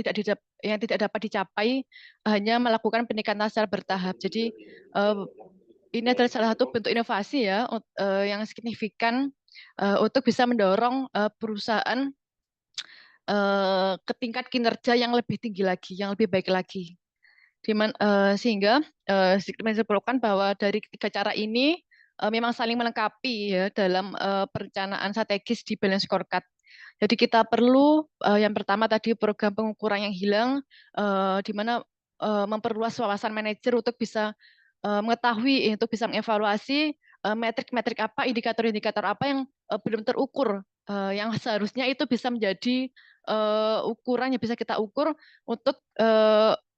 tidak dapat dicapai hanya melakukan peningkatan secara bertahap. Jadi ini adalah salah satu bentuk inovasi ya yang signifikan untuk bisa mendorong perusahaan ke tingkat kinerja yang lebih tinggi lagi, yang lebih baik lagi. Sehingga menyimpulkan bahwa dari ketiga cara ini memang saling melengkapi ya dalam perencanaan strategis di Balance Scorecard. Jadi kita perlu yang pertama tadi program pengukuran yang hilang, di mana memperluas wawasan manajer untuk bisa mengetahui, untuk bisa mengevaluasi metrik-metrik apa, indikator-indikator apa yang belum terukur, yang seharusnya itu bisa menjadi ukuran yang bisa kita ukur untuk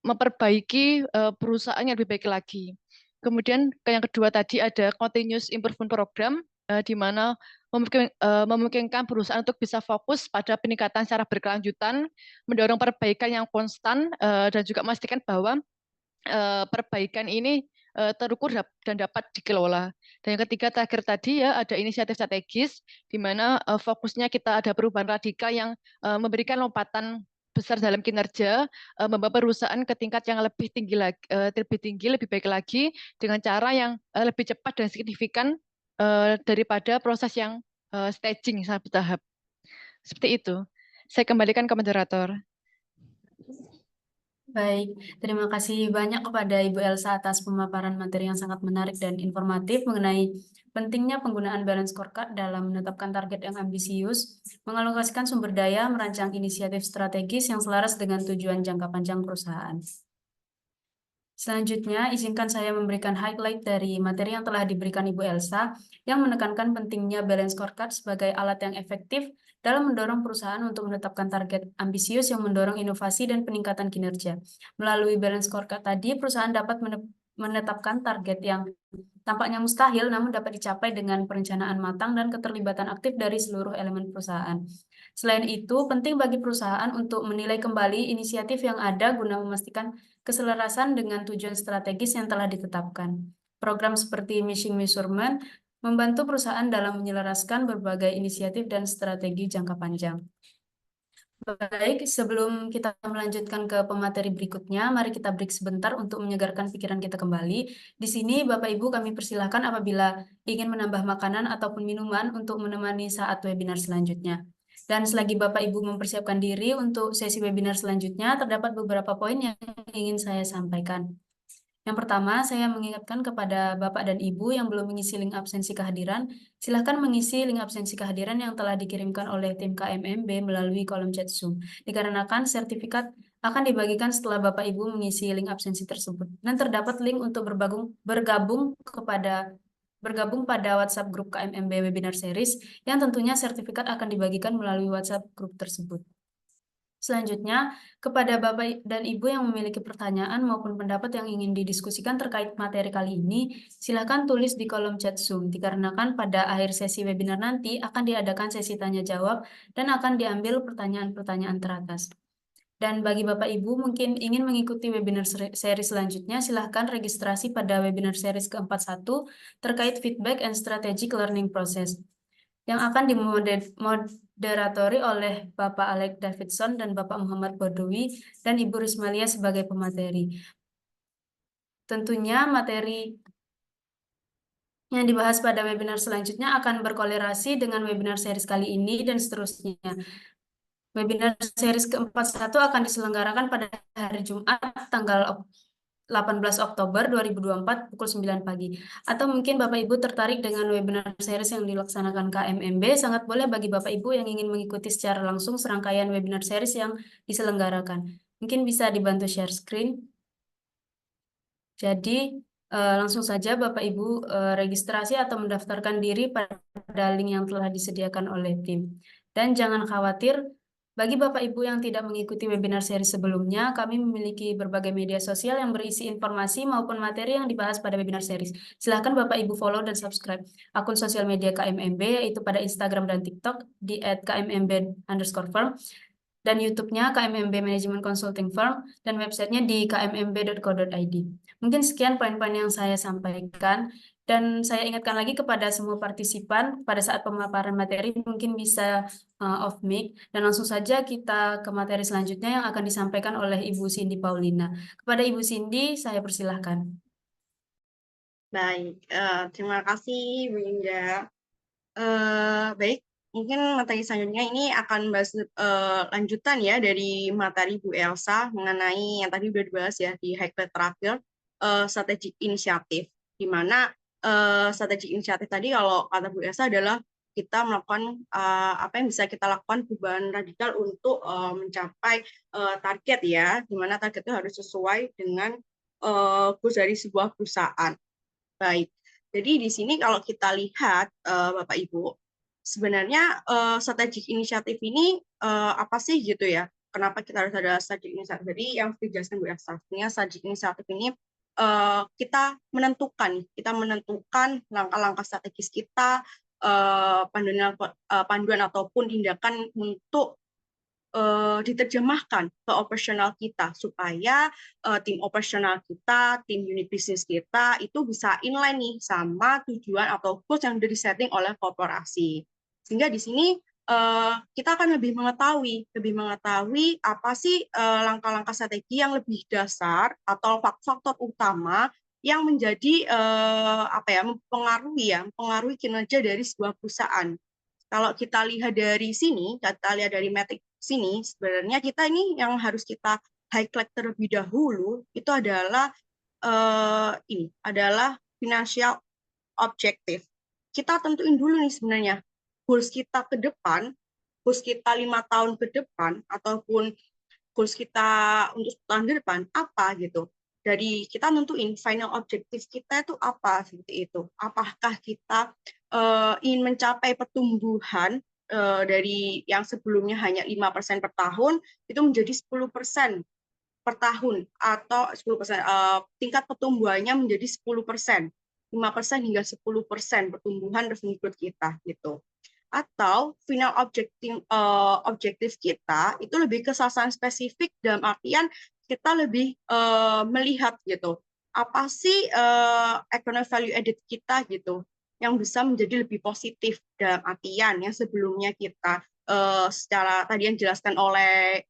memperbaiki perusahaan yang lebih baik lagi. Kemudian yang kedua tadi ada continuous improvement program, di mana memungkinkan perusahaan untuk bisa fokus pada peningkatan secara berkelanjutan, mendorong perbaikan yang konstan, dan juga memastikan bahwa perbaikan ini terukur dan dapat dikelola. Dan yang ketiga terakhir tadi ya ada inisiatif strategis, di mana fokusnya kita ada perubahan radikal yang memberikan lompatan besar dalam kinerja, membawa perusahaan ke tingkat yang lebih tinggi, lebih baik lagi dengan cara yang lebih cepat dan signifikan daripada proses yang staging sangat bertahap. Seperti itu. Saya kembalikan ke moderator. Baik, terima kasih banyak kepada Ibu Elsa atas pemaparan materi yang sangat menarik dan informatif mengenai pentingnya penggunaan Balance Scorecard dalam menetapkan target yang ambisius, mengalokasikan sumber daya, merancang inisiatif strategis yang selaras dengan tujuan jangka panjang perusahaan. Selanjutnya, izinkan saya memberikan highlight dari materi yang telah diberikan Ibu Elsa yang menekankan pentingnya Balance Scorecard sebagai alat yang efektif dalam mendorong perusahaan untuk menetapkan target ambisius yang mendorong inovasi dan peningkatan kinerja. Melalui Balance Scorecard tadi, perusahaan dapat menetapkan target yang tampaknya mustahil namun dapat dicapai dengan perencanaan matang dan keterlibatan aktif dari seluruh elemen perusahaan. Selain itu, penting bagi perusahaan untuk menilai kembali inisiatif yang ada guna memastikan keselarasan dengan tujuan strategis yang telah ditetapkan. Program seperti Mission Measurement membantu perusahaan dalam menyelaraskan berbagai inisiatif dan strategi jangka panjang. Baik, sebelum kita melanjutkan ke pemateri berikutnya, mari kita break sebentar untuk menyegarkan pikiran kita kembali. Di sini, Bapak Ibu, kami persilahkan apabila ingin menambah makanan ataupun minuman untuk menemani saat webinar selanjutnya. Dan selagi Bapak Ibu mempersiapkan diri untuk sesi webinar selanjutnya, terdapat beberapa poin yang ingin saya sampaikan. Yang pertama, saya mengingatkan kepada Bapak dan Ibu yang belum mengisi link absensi kehadiran, silahkan mengisi link absensi kehadiran yang telah dikirimkan oleh tim KMMB melalui kolom chat Zoom. Dikarenakan sertifikat akan dibagikan setelah Bapak Ibu mengisi link absensi tersebut. Dan terdapat link untuk bergabung pada WhatsApp grup KMMB Webinar Series yang tentunya sertifikat akan dibagikan melalui WhatsApp grup tersebut. Selanjutnya, kepada Bapak dan Ibu yang memiliki pertanyaan maupun pendapat yang ingin didiskusikan terkait materi kali ini, silakan tulis di kolom chat Zoom, dikarenakan pada akhir sesi webinar nanti akan diadakan sesi tanya-jawab dan akan diambil pertanyaan-pertanyaan teratas. Dan bagi Bapak Ibu mungkin ingin mengikuti webinar seri selanjutnya, silahkan registrasi pada webinar series ke-41 terkait feedback and strategic learning process yang akan dimoderatori oleh Bapak Alek Davidson dan Bapak Muhammad Bodowi dan Ibu Rismalia sebagai pemateri. Tentunya materi yang dibahas pada webinar selanjutnya akan berkolerasi dengan webinar series kali ini dan seterusnya. Webinar series ke-41 akan diselenggarakan pada hari Jumat tanggal 18 Oktober 2024 pukul 9 pagi. Atau mungkin Bapak Ibu tertarik dengan webinar series yang dilaksanakan KMMB, sangat boleh bagi Bapak Ibu yang ingin mengikuti secara langsung serangkaian webinar series yang diselenggarakan. Mungkin bisa dibantu share screen. Jadi langsung saja Bapak Ibu registrasi atau mendaftarkan diri pada link yang telah disediakan oleh tim. Dan jangan khawatir, bagi Bapak Ibu yang tidak mengikuti webinar seri sebelumnya, kami memiliki berbagai media sosial yang berisi informasi maupun materi yang dibahas pada webinar series. Silakan Bapak Ibu follow dan subscribe akun sosial media KMMB, yaitu pada Instagram dan TikTok di @kmmb_firm, dan YouTube-nya KMMB Management Consulting Firm, dan websitenya di kmmb.co.id. Mungkin sekian poin-poin yang saya sampaikan. Dan saya ingatkan lagi kepada semua partisipan, pada saat pemaparan materi mungkin bisa off mic, dan langsung saja kita ke materi selanjutnya yang akan disampaikan oleh Ibu Cindy Paulina. Kepada Ibu Cindy, saya persilahkan. Baik, terima kasih Bu Indah. Baik, mungkin materi selanjutnya ini akan bahas lanjutan ya dari materi Bu Elsa mengenai yang tadi udah dibahas ya di highlight terakhir, strategic initiative, di mana strategic initiative tadi kalau kata Bu Elsa adalah kita melakukan apa yang bisa kita lakukan perubahan radikal untuk mencapai target ya, di mana target itu harus sesuai dengan goals dari sebuah perusahaan. Baik, jadi di sini kalau kita lihat Bapak Ibu, sebenarnya strategic initiative ini apa sih gitu ya? Kenapa kita harus ada strategic initiative? Jadi yang dijelaskan Bu Elsa, strategic initiative ini kita menentukan langkah-langkah strategis kita, panduan ataupun tindakan untuk diterjemahkan ke operasional kita supaya tim operasional kita, tim unit bisnis kita itu bisa inline nih sama tujuan atau goals yang sudah disetting oleh korporasi. Sehingga di sini kita akan lebih mengetahui apa sih langkah-langkah strategi yang lebih dasar atau faktor utama yang menjadi mempengaruhi kinerja dari sebuah perusahaan. Kalau kita lihat dari sini, dari metrik sini, sebenarnya kita ini yang harus kita highlight terlebih dahulu itu adalah financial objective. Kita tentuin dulu nih sebenarnya goals kita ke depan, goals kita 5 tahun ke depan, ataupun goals kita untuk tahun ke depan apa gitu. Dari kita nentuin final objective kita itu apa seperti itu. Apakah kita ingin mencapai pertumbuhan dari yang sebelumnya hanya 5% per tahun itu menjadi 10% per tahun, atau 10% tingkat pertumbuhannya menjadi 10%, 5% hingga 10% pertumbuhan revenue growth kita gitu. Atau final objektif kita itu lebih ke sasaran spesifik dalam artian kita lebih melihat gitu apa sih economic value added kita gitu yang bisa menjadi lebih positif dalam artian yang sebelumnya kita secara tadi yang dijelaskan oleh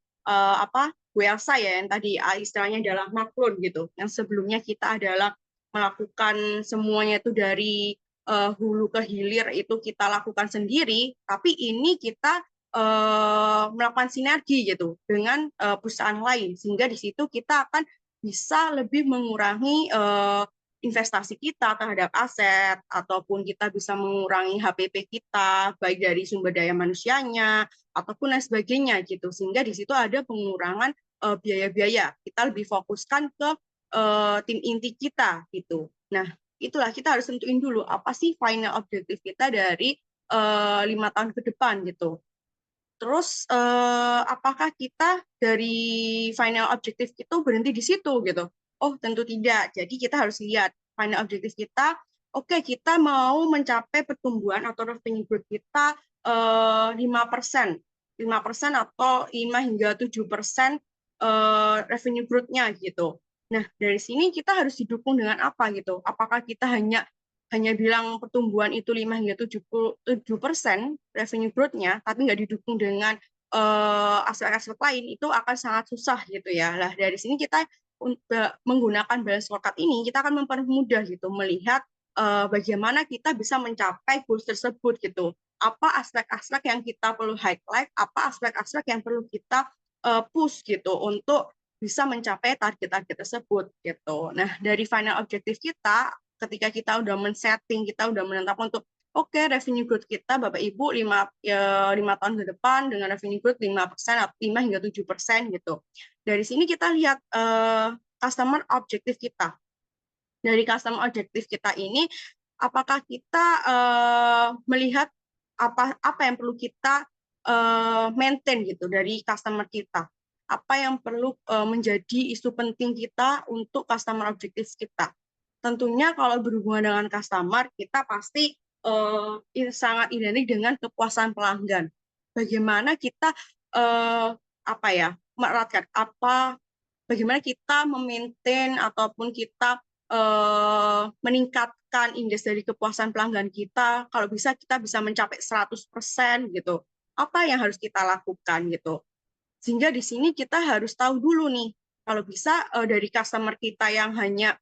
Bu Elsa ya, yang tadi istilahnya adalah makron gitu, yang sebelumnya kita adalah melakukan semuanya itu dari hulu ke hilir itu kita lakukan sendiri, tapi ini kita melakukan sinergi gitu dengan perusahaan lain, sehingga di situ kita akan bisa lebih mengurangi investasi kita terhadap aset, ataupun kita bisa mengurangi HPP kita, baik dari sumber daya manusianya, ataupun lain sebagainya gitu. Sehingga di situ ada pengurangan biaya-biaya. Kita lebih fokuskan ke tim inti kita gitu. Nah, itulah kita harus tentuin dulu apa sih final objektif kita dari 5 tahun ke depan gitu. Terus apakah kita dari final objektif itu berhenti di situ gitu? Oh, tentu tidak. Jadi kita harus lihat final objektif kita. Oke, kita mau mencapai pertumbuhan atau revenue growth kita 5%. 5% atau 5 hingga 7% revenue growth-nya gitu. Nah, dari sini kita harus didukung dengan apa gitu? Apakah kita hanya bilang pertumbuhan itu 5 hingga 7% revenue growth-nya, tapi nggak didukung dengan aspek-aspek lain, itu akan sangat susah gitu ya. Nah, dari sini kita menggunakan balance scorecard ini, kita akan mempermudah gitu, melihat bagaimana kita bisa mencapai goals tersebut gitu. Apa aspek-aspek yang kita perlu highlight, apa aspek-aspek yang perlu kita push gitu untuk bisa mencapai target-target tersebut gitu. Nah, dari final objektif kita, ketika kita udah men-setting, kita udah menetapkan untuk oke, revenue growth kita Bapak Ibu 5 tahun ke depan dengan revenue growth 5%, 5 hingga 7% gitu. Dari sini kita lihat customer objektif kita. Dari customer objektif kita ini, apakah kita melihat apa yang perlu kita maintain gitu dari customer kita? Apa yang perlu menjadi isu penting kita untuk customer objektif kita? Tentunya kalau berhubungan dengan customer, kita pasti sangat identik dengan kepuasan pelanggan. Bagaimana kita meratkan bagaimana kita memaintain ataupun kita meningkatkan indeks dari kepuasan pelanggan kita. Kalau bisa kita bisa mencapai 100% gitu. Apa yang harus kita lakukan gitu. Sehingga di sini kita harus tahu dulu nih, kalau bisa dari customer kita yang hanya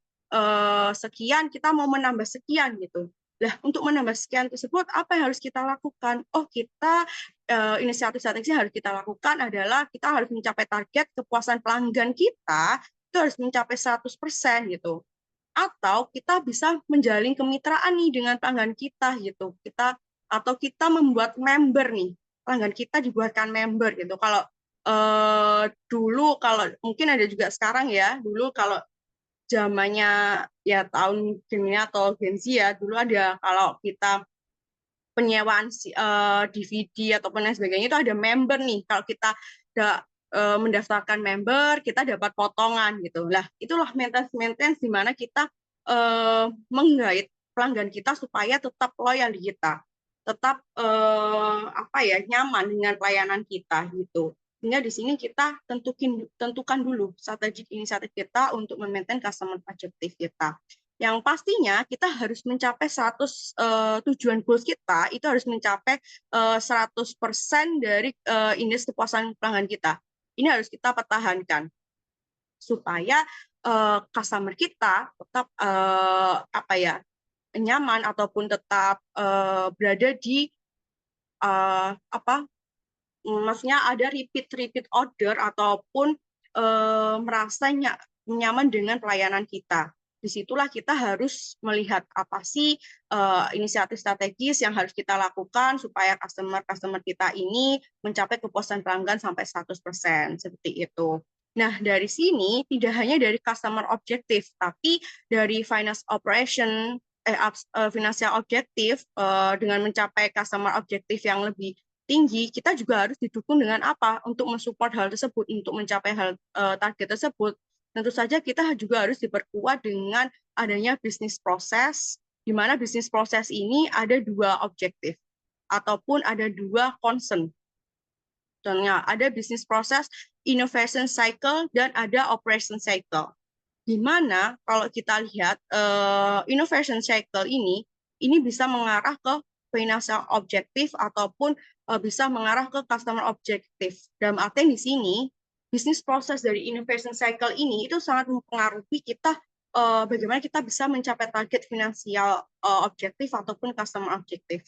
sekian, kita mau menambah sekian gitu. Nah, untuk menambah sekian tersebut, apa yang harus kita lakukan? Oh, kita inisiatif strategis yang harus kita lakukan adalah kita harus mencapai target kepuasan pelanggan kita, itu harus mencapai 100% gitu. Atau kita bisa menjalin kemitraan nih dengan pelanggan kita gitu. Atau kita membuat member nih, pelanggan kita dibuatkan member gitu. Kalau dulu, kalau mungkin ada juga sekarang ya, dulu kalau zamannya ya tahun ini atau Gen Z ya, dulu ada kalau kita penyewaan DVD ataupun lain sebagainya itu ada member nih. Kalau kita mendaftarkan member, kita dapat potongan gitu. Lah, itulah maintenance di mana kita menggait pelanggan kita supaya tetap loyal di kita, tetap nyaman dengan pelayanan kita gitu. Sehingga di sini kita tentukan dulu strategi inisiatif kita untuk memaintain customer objective kita. Yang pastinya kita harus mencapai 100 tujuan goals kita itu harus mencapai 100% dari indeks kepuasan pelanggan kita. Ini harus kita pertahankan supaya customer kita tetap nyaman ataupun tetap berada di maksudnya ada repeat order ataupun merasa nyaman dengan pelayanan kita. Disitulah kita harus melihat apa sih inisiatif strategis yang harus kita lakukan supaya customer kita ini mencapai kepuasan pelanggan sampai 100%, seperti itu. Nah, dari sini tidak hanya dari customer objektif, tapi dari finance operation, financial objektif dengan mencapai customer objektif yang lebih tinggi, kita juga harus didukung dengan apa untuk mensupport hal tersebut, untuk mencapai target tersebut. Tentu saja kita juga harus diperkuat dengan adanya bisnis proses, di mana bisnis proses ini ada dua objektif ataupun ada dua concern. Contohnya ada bisnis proses innovation cycle dan ada operation cycle. Di mana kalau kita lihat innovation cycle ini bisa mengarah ke financial objektif ataupun bisa mengarah ke customer objektif. Dalam artian di sini bisnis proses dari innovation cycle ini itu sangat mempengaruhi kita bagaimana kita bisa mencapai target finansial objektif ataupun customer objektif.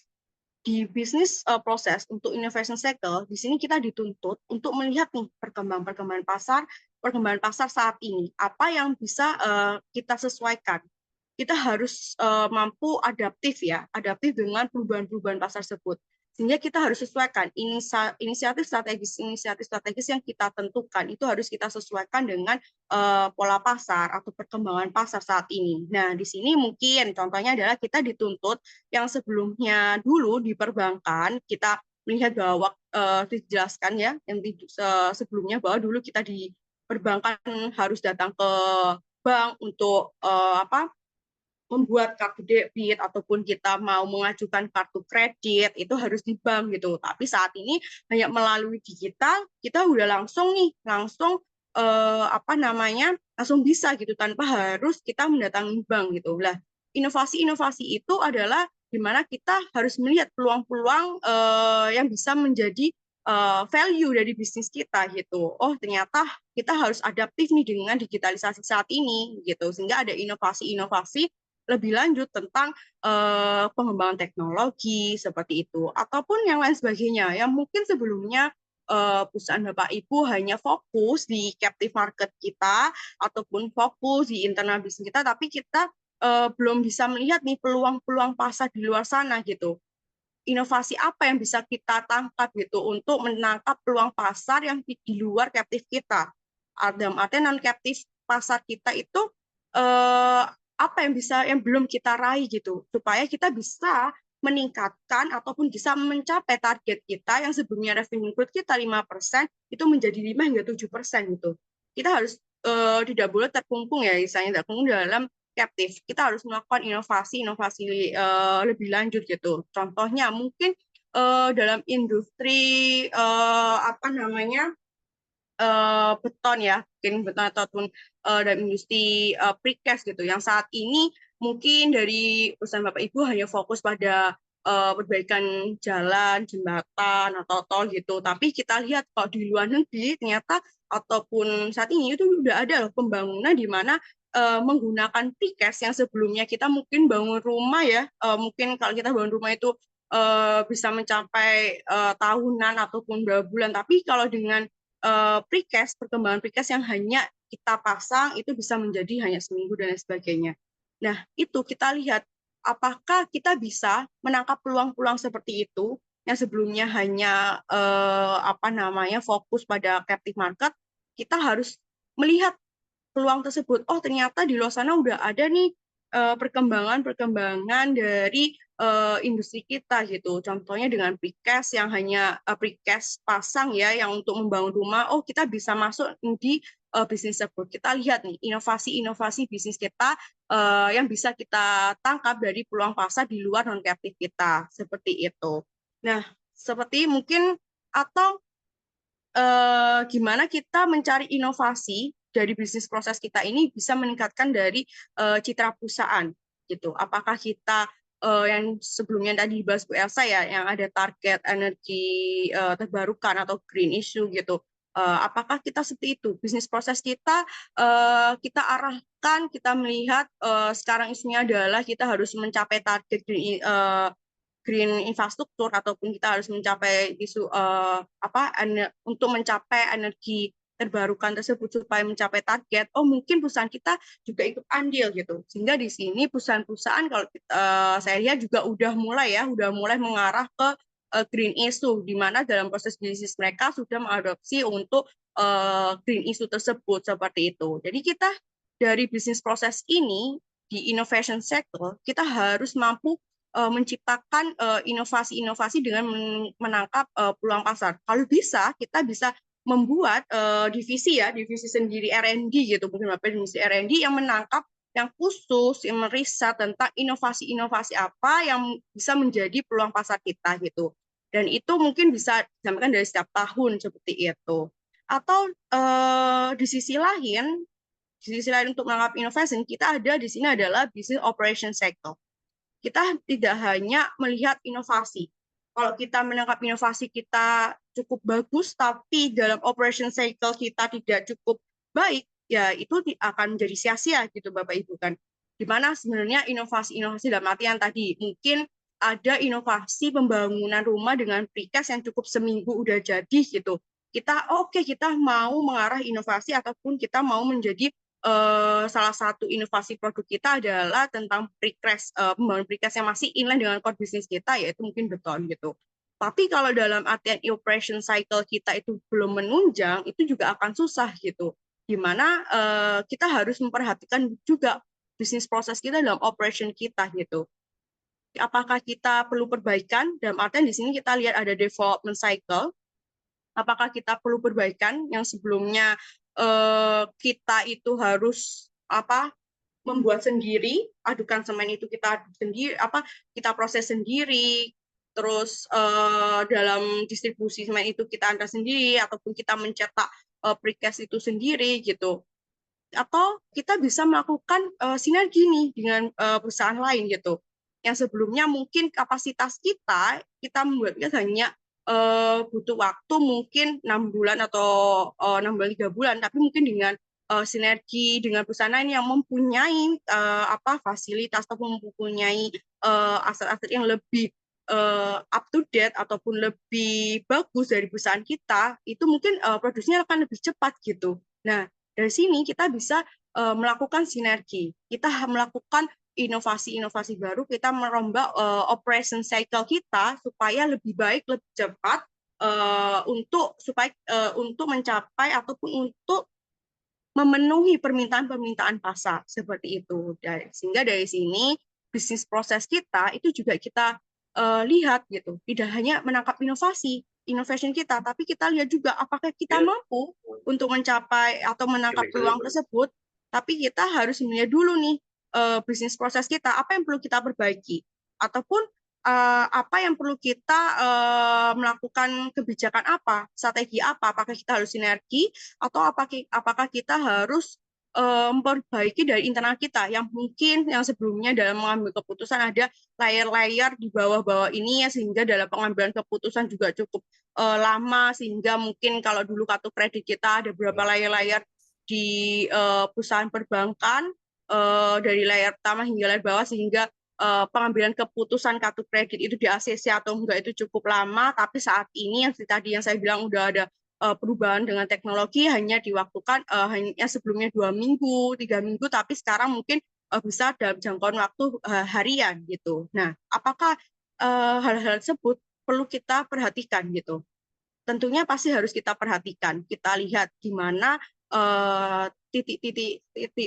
di bisnis proses untuk innovation cycle, di sini kita dituntut untuk melihat nih perkembangan pasar saat ini, apa yang bisa kita sesuaikan. Kita harus mampu adaptif dengan perubahan-perubahan pasar tersebut. Sehingga kita harus sesuaikan inisiatif strategis yang kita tentukan itu harus kita sesuaikan dengan pola pasar atau perkembangan pasar saat ini. Nah, di sini mungkin contohnya adalah kita dituntut yang sebelumnya dulu di perbankan kita melihat bahwa dijelaskan ya yang sebelumnya bahwa dulu kita di perbankan harus datang ke bank untuk membuat kartu debit ataupun kita mau mengajukan kartu kredit itu harus di bank gitu. Tapi saat ini hanya melalui digital kita udah langsung langsung bisa gitu tanpa harus kita mendatangi bank gitu. Lah, inovasi-inovasi itu adalah di mana kita harus melihat peluang-peluang yang bisa menjadi value dari bisnis kita gitu. Oh, ternyata kita harus adaptif nih dengan digitalisasi saat ini gitu. Sehingga ada inovasi-inovasi lebih lanjut tentang pengembangan teknologi seperti itu ataupun yang lain sebagainya yang mungkin sebelumnya perusahaan Bapak Ibu hanya fokus di captive market kita ataupun fokus di internal bisnis kita, tapi kita belum bisa melihat nih peluang-peluang pasar di luar sana gitu. Inovasi apa yang bisa kita tangkap gitu untuk menangkap peluang pasar yang di luar captive kita. Dalam artian non captive pasar kita itu apa yang belum kita raih gitu supaya kita bisa meningkatkan ataupun bisa mencapai target kita yang sebelumnya revenue growth kita 5% itu menjadi 5 hingga 7% gitu. Kita harus tidak boleh terkungkung ya, misalnya terkungkung dalam captive. Kita harus melakukan inovasi lebih lanjut gitu. Contohnya mungkin dalam industri beton ya, mungkin beton ataupun dalam industri precast gitu. Yang saat ini mungkin dari perusahaan Bapak Ibu hanya fokus pada perbaikan jalan, jembatan atau tol gitu. Tapi kita lihat kalau di luar negeri ternyata ataupun saat ini itu sudah ada loh pembangunan di mana menggunakan precast yang sebelumnya kita mungkin bangun rumah ya, mungkin kalau kita bangun rumah itu bisa mencapai tahunan ataupun berapa bulan. Tapi kalau dengan precast, perkembangan precast yang hanya kita pasang itu bisa menjadi hanya seminggu dan lain sebagainya. Nah, itu kita lihat apakah kita bisa menangkap peluang-peluang seperti itu yang sebelumnya hanya fokus pada captive market, kita harus melihat peluang tersebut. Oh, ternyata di luar sana udah ada nih perkembangan dari industri kita gitu. Contohnya dengan precast yang hanya precast pasang ya, yang untuk membangun rumah. Oh, kita bisa masuk di bisnis tersebut. Kita lihat nih inovasi-inovasi bisnis kita yang bisa kita tangkap dari peluang pasar di luar non captive kita seperti itu. Nah, seperti mungkin atau gimana kita mencari inovasi dari bisnis proses kita ini bisa meningkatkan dari citra perusahaan gitu. Apakah kita yang sebelumnya tadi dibahas Bu Elsa ya, yang ada target energi terbarukan atau green issue gitu. Apakah kita seperti itu? Bisnis proses kita kita arahkan, kita melihat sekarang isunya adalah kita harus mencapai target green infrastruktur ataupun kita harus mencapai isu untuk mencapai energi terbarukan tersebut supaya mencapai target. Oh, mungkin perusahaan kita juga ikut andil gitu. Sehingga di sini perusahaan-perusahaan kalau saya lihat juga udah mulai mengarah ke green issue di mana dalam proses bisnis mereka sudah mengadopsi untuk green issue tersebut seperti itu. Jadi kita dari bisnis proses ini di innovation sector kita harus mampu menciptakan inovasi-inovasi dengan menangkap peluang pasar. Kalau bisa, kita bisa membuat divisi sendiri R&D gitu, mungkin divisi R&D yang menangkap, yang khusus, yang meriset tentang inovasi-inovasi apa yang bisa menjadi peluang pasar kita gitu. Dan itu mungkin bisa disampaikan dari setiap tahun seperti itu. Atau di sisi lain untuk menangkap inovasi, kita ada di sini adalah business operation sector. Kita tidak hanya melihat inovasi. Kalau kita menangkap inovasi kita cukup bagus, tapi dalam operation cycle kita tidak cukup baik, ya itu akan menjadi sia-sia gitu Bapak Ibu kan. Di mana sebenarnya inovasi-inovasi dalam artian tadi mungkin ada inovasi pembangunan rumah dengan precast yang cukup seminggu udah jadi gitu. Kita oke, kita mau mengarah inovasi ataupun kita mau menjadi salah satu inovasi produk kita adalah tentang precast, pembangunan precast yang masih inline dengan core bisnis kita, yaitu mungkin beton gitu. Tapi kalau dalam artian operation cycle kita itu belum menunjang, itu juga akan susah gitu. Di mana kita harus memperhatikan juga bisnis proses kita dalam operation kita gitu. Apakah kita perlu perbaikan? Dalam artian di sini kita lihat ada development cycle. Apakah kita perlu perbaikan yang sebelumnya kita itu harus membuat sendiri, adukan semen itu kita aduk sendiri, kita proses sendiri, terus dalam distribusi semen itu kita antar sendiri, ataupun kita mencetak precast itu sendiri gitu. Atau kita bisa melakukan sinergi nih dengan perusahaan lain gitu. Yang sebelumnya mungkin kapasitas kita membuatnya hanya butuh waktu mungkin 6 bulan atau 6 bulan 3 bulan, tapi mungkin dengan sinergi dengan perusahaan lain yang mempunyai fasilitas ataupun mempunyai aset-aset yang lebih up to date ataupun lebih bagus dari perusahaan kita, itu mungkin produksinya akan lebih cepat gitu. Nah, dari sini kita bisa melakukan sinergi, kita melakukan inovasi-inovasi baru, kita merombak operation cycle kita supaya lebih baik, lebih cepat untuk mencapai ataupun untuk memenuhi permintaan-permintaan pasar seperti itu. Sehingga dari sini bisnis proses kita itu juga kita lihat gitu, tidak hanya menangkap innovation kita, tapi kita lihat juga apakah kita mampu untuk mencapai atau menangkap peluang tersebut. Tapi kita harus melihat dulu nih bisnis proses kita, apa yang perlu kita perbaiki, ataupun apa yang perlu kita melakukan kebijakan apa, strategi apa, apakah kita harus sinergi atau apakah kita harus memperbaiki dari internal kita yang mungkin yang sebelumnya dalam mengambil keputusan ada layer-layer di bawah-bawah ini ya, sehingga dalam pengambilan keputusan juga cukup lama, sehingga mungkin kalau dulu kartu kredit kita ada beberapa layer-layer di perusahaan perbankan dari layer pertama hingga layer bawah, sehingga pengambilan keputusan kartu kredit itu di ACC atau enggak itu cukup lama. Tapi saat ini yang tadi yang saya bilang udah ada perubahan dengan teknologi, hanya diwaktukan hanya sebelumnya 2 minggu, 3 minggu, tapi sekarang mungkin bisa dalam jangkauan waktu harian gitu. Nah, apakah hal-hal tersebut perlu kita perhatikan gitu? Tentunya pasti harus kita perhatikan. Kita lihat gimana titik-titik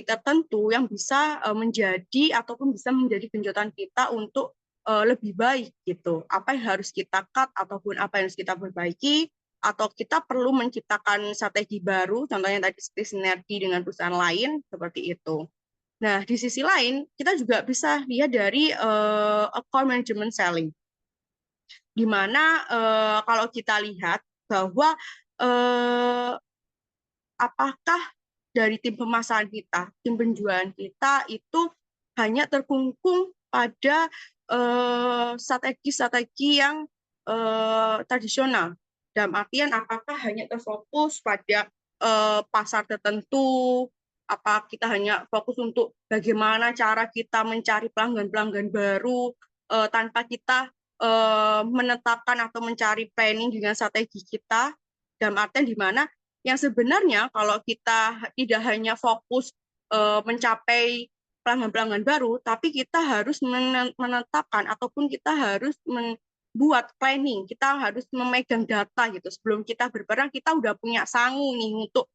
tertentu yang bisa menjadi ataupun bisa menjadi genjotan kita untuk lebih baik gitu. Apa yang harus kita cut ataupun apa yang harus kita perbaiki, atau kita perlu menciptakan strategi baru, contohnya tadi seperti sinergi dengan perusahaan lain seperti itu. Nah, di sisi lain kita juga bisa lihat dari account management selling, di mana kalau kita lihat bahwa apakah dari tim pemasaran kita, tim penjualan kita itu hanya terkungkung pada strategi-strategi yang tradisional. Dalam artian apakah hanya terfokus pada pasar tertentu, apa kita hanya fokus untuk bagaimana cara kita mencari pelanggan-pelanggan baru tanpa kita menetapkan atau mencari planning dengan strategi kita, dalam artian di mana yang sebenarnya kalau kita tidak hanya fokus mencapai pelanggan-pelanggan baru, tapi kita harus menetapkan ataupun kita harus membuat planning, kita harus memegang data gitu. Sebelum kita berperang, kita udah punya sangu nih untuk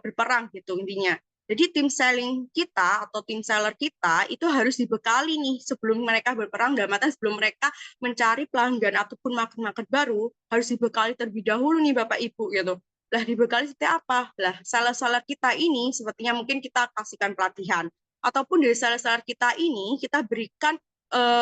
berperang gitu intinya. Jadi tim selling kita atau tim seller kita itu harus dibekali nih sebelum mereka berperang, dalam artian sebelum mereka mencari pelanggan ataupun market-market baru, harus dibekali terlebih dahulu nih Bapak Ibu gitu. Lah dibekali seperti apa? Lah seller-seller kita ini sepertinya mungkin kita kasihkan pelatihan, ataupun dari seller-seller kita ini kita berikan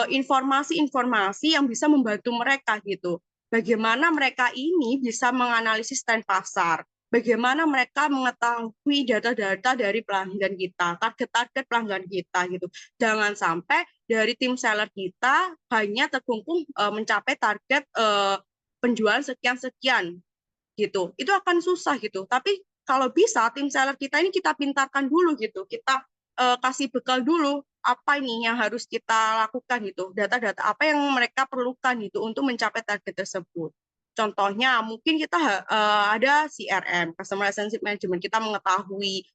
informasi-informasi yang bisa membantu mereka gitu. Bagaimana mereka ini bisa menganalisis tren pasar, bagaimana mereka mengetahui data-data dari pelanggan kita, target-target pelanggan kita gitu. Jangan sampai dari tim seller kita hanya terkungkung mencapai target penjualan sekian-sekian gitu. Itu akan susah gitu. Tapi kalau bisa tim seller kita ini kita pintarkan dulu gitu. Kita kasih bekal dulu apa ini yang harus kita lakukan gitu, data-data apa yang mereka perlukan gitu untuk mencapai target tersebut. Contohnya mungkin kita ada CRM, Customer Relationship Management, kita mengetahui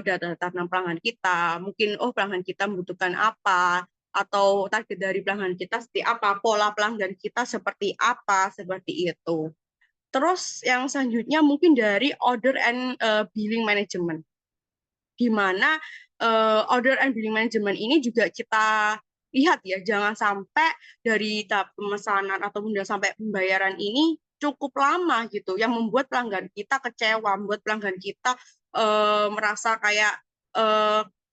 data-data tentang pelanggan kita, mungkin pelanggan kita membutuhkan apa, atau target dari pelanggan kita seperti apa, pola pelanggan kita seperti apa, seperti itu. Terus yang selanjutnya mungkin dari order and billing management, di mana order and billing management ini juga kita lihat ya, jangan sampai dari tahap pemesanan atau kemudian sampai pembayaran ini cukup lama gitu, yang membuat pelanggan kita kecewa, membuat pelanggan kita merasa kayak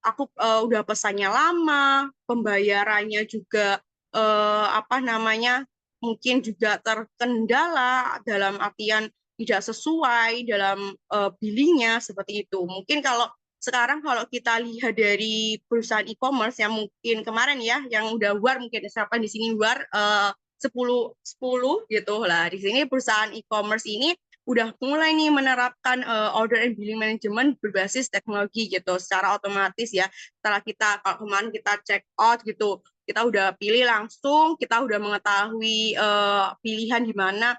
aku udah pesannya lama, pembayarannya juga apa namanya mungkin juga terkendala dalam artian tidak sesuai dalam billingnya seperti itu. Mungkin sekarang kalau kita lihat dari perusahaan e-commerce yang mungkin kemarin ya, yang udah war, mungkin siapa di sini war 10 gitu lah. Di sini perusahaan e-commerce ini udah mulai nih menerapkan order and billing management berbasis teknologi gitu, secara otomatis ya. Setelah kalau kemarin kita check out gitu, kita udah pilih langsung, kita udah mengetahui pilihan di mana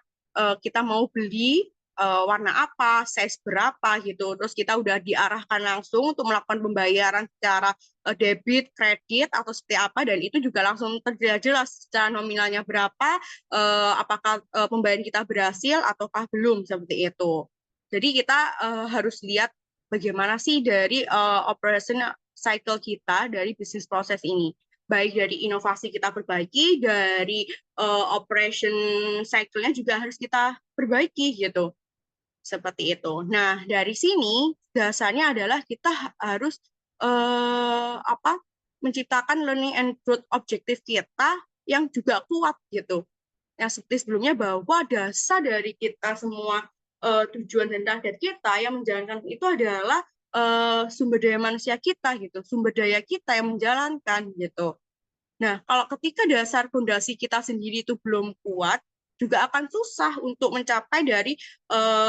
kita mau beli warna apa, size berapa gitu. Terus kita udah diarahkan langsung untuk melakukan pembayaran secara debit, kredit atau seperti apa, dan itu juga langsung terlihat jelas secara nominalnya berapa, apakah pembayaran kita berhasil ataukah belum seperti itu. Jadi kita harus lihat bagaimana sih dari operation cycle kita dari bisnis proses ini. Baik dari inovasi kita perbaiki, dari operation cycle-nya juga harus kita perbaiki gitu. Seperti itu. Nah, dari sini dasarnya adalah kita harus menciptakan learning and growth objektif kita yang juga kuat gitu. Yang seperti sebelumnya, bahwa dasar dari kita semua tujuan dan target kita yang menjalankan itu adalah sumber daya manusia kita gitu, sumber daya kita yang menjalankan gitu. Nah, kalau ketika dasar fondasi kita sendiri itu belum kuat, juga akan susah untuk mencapai dari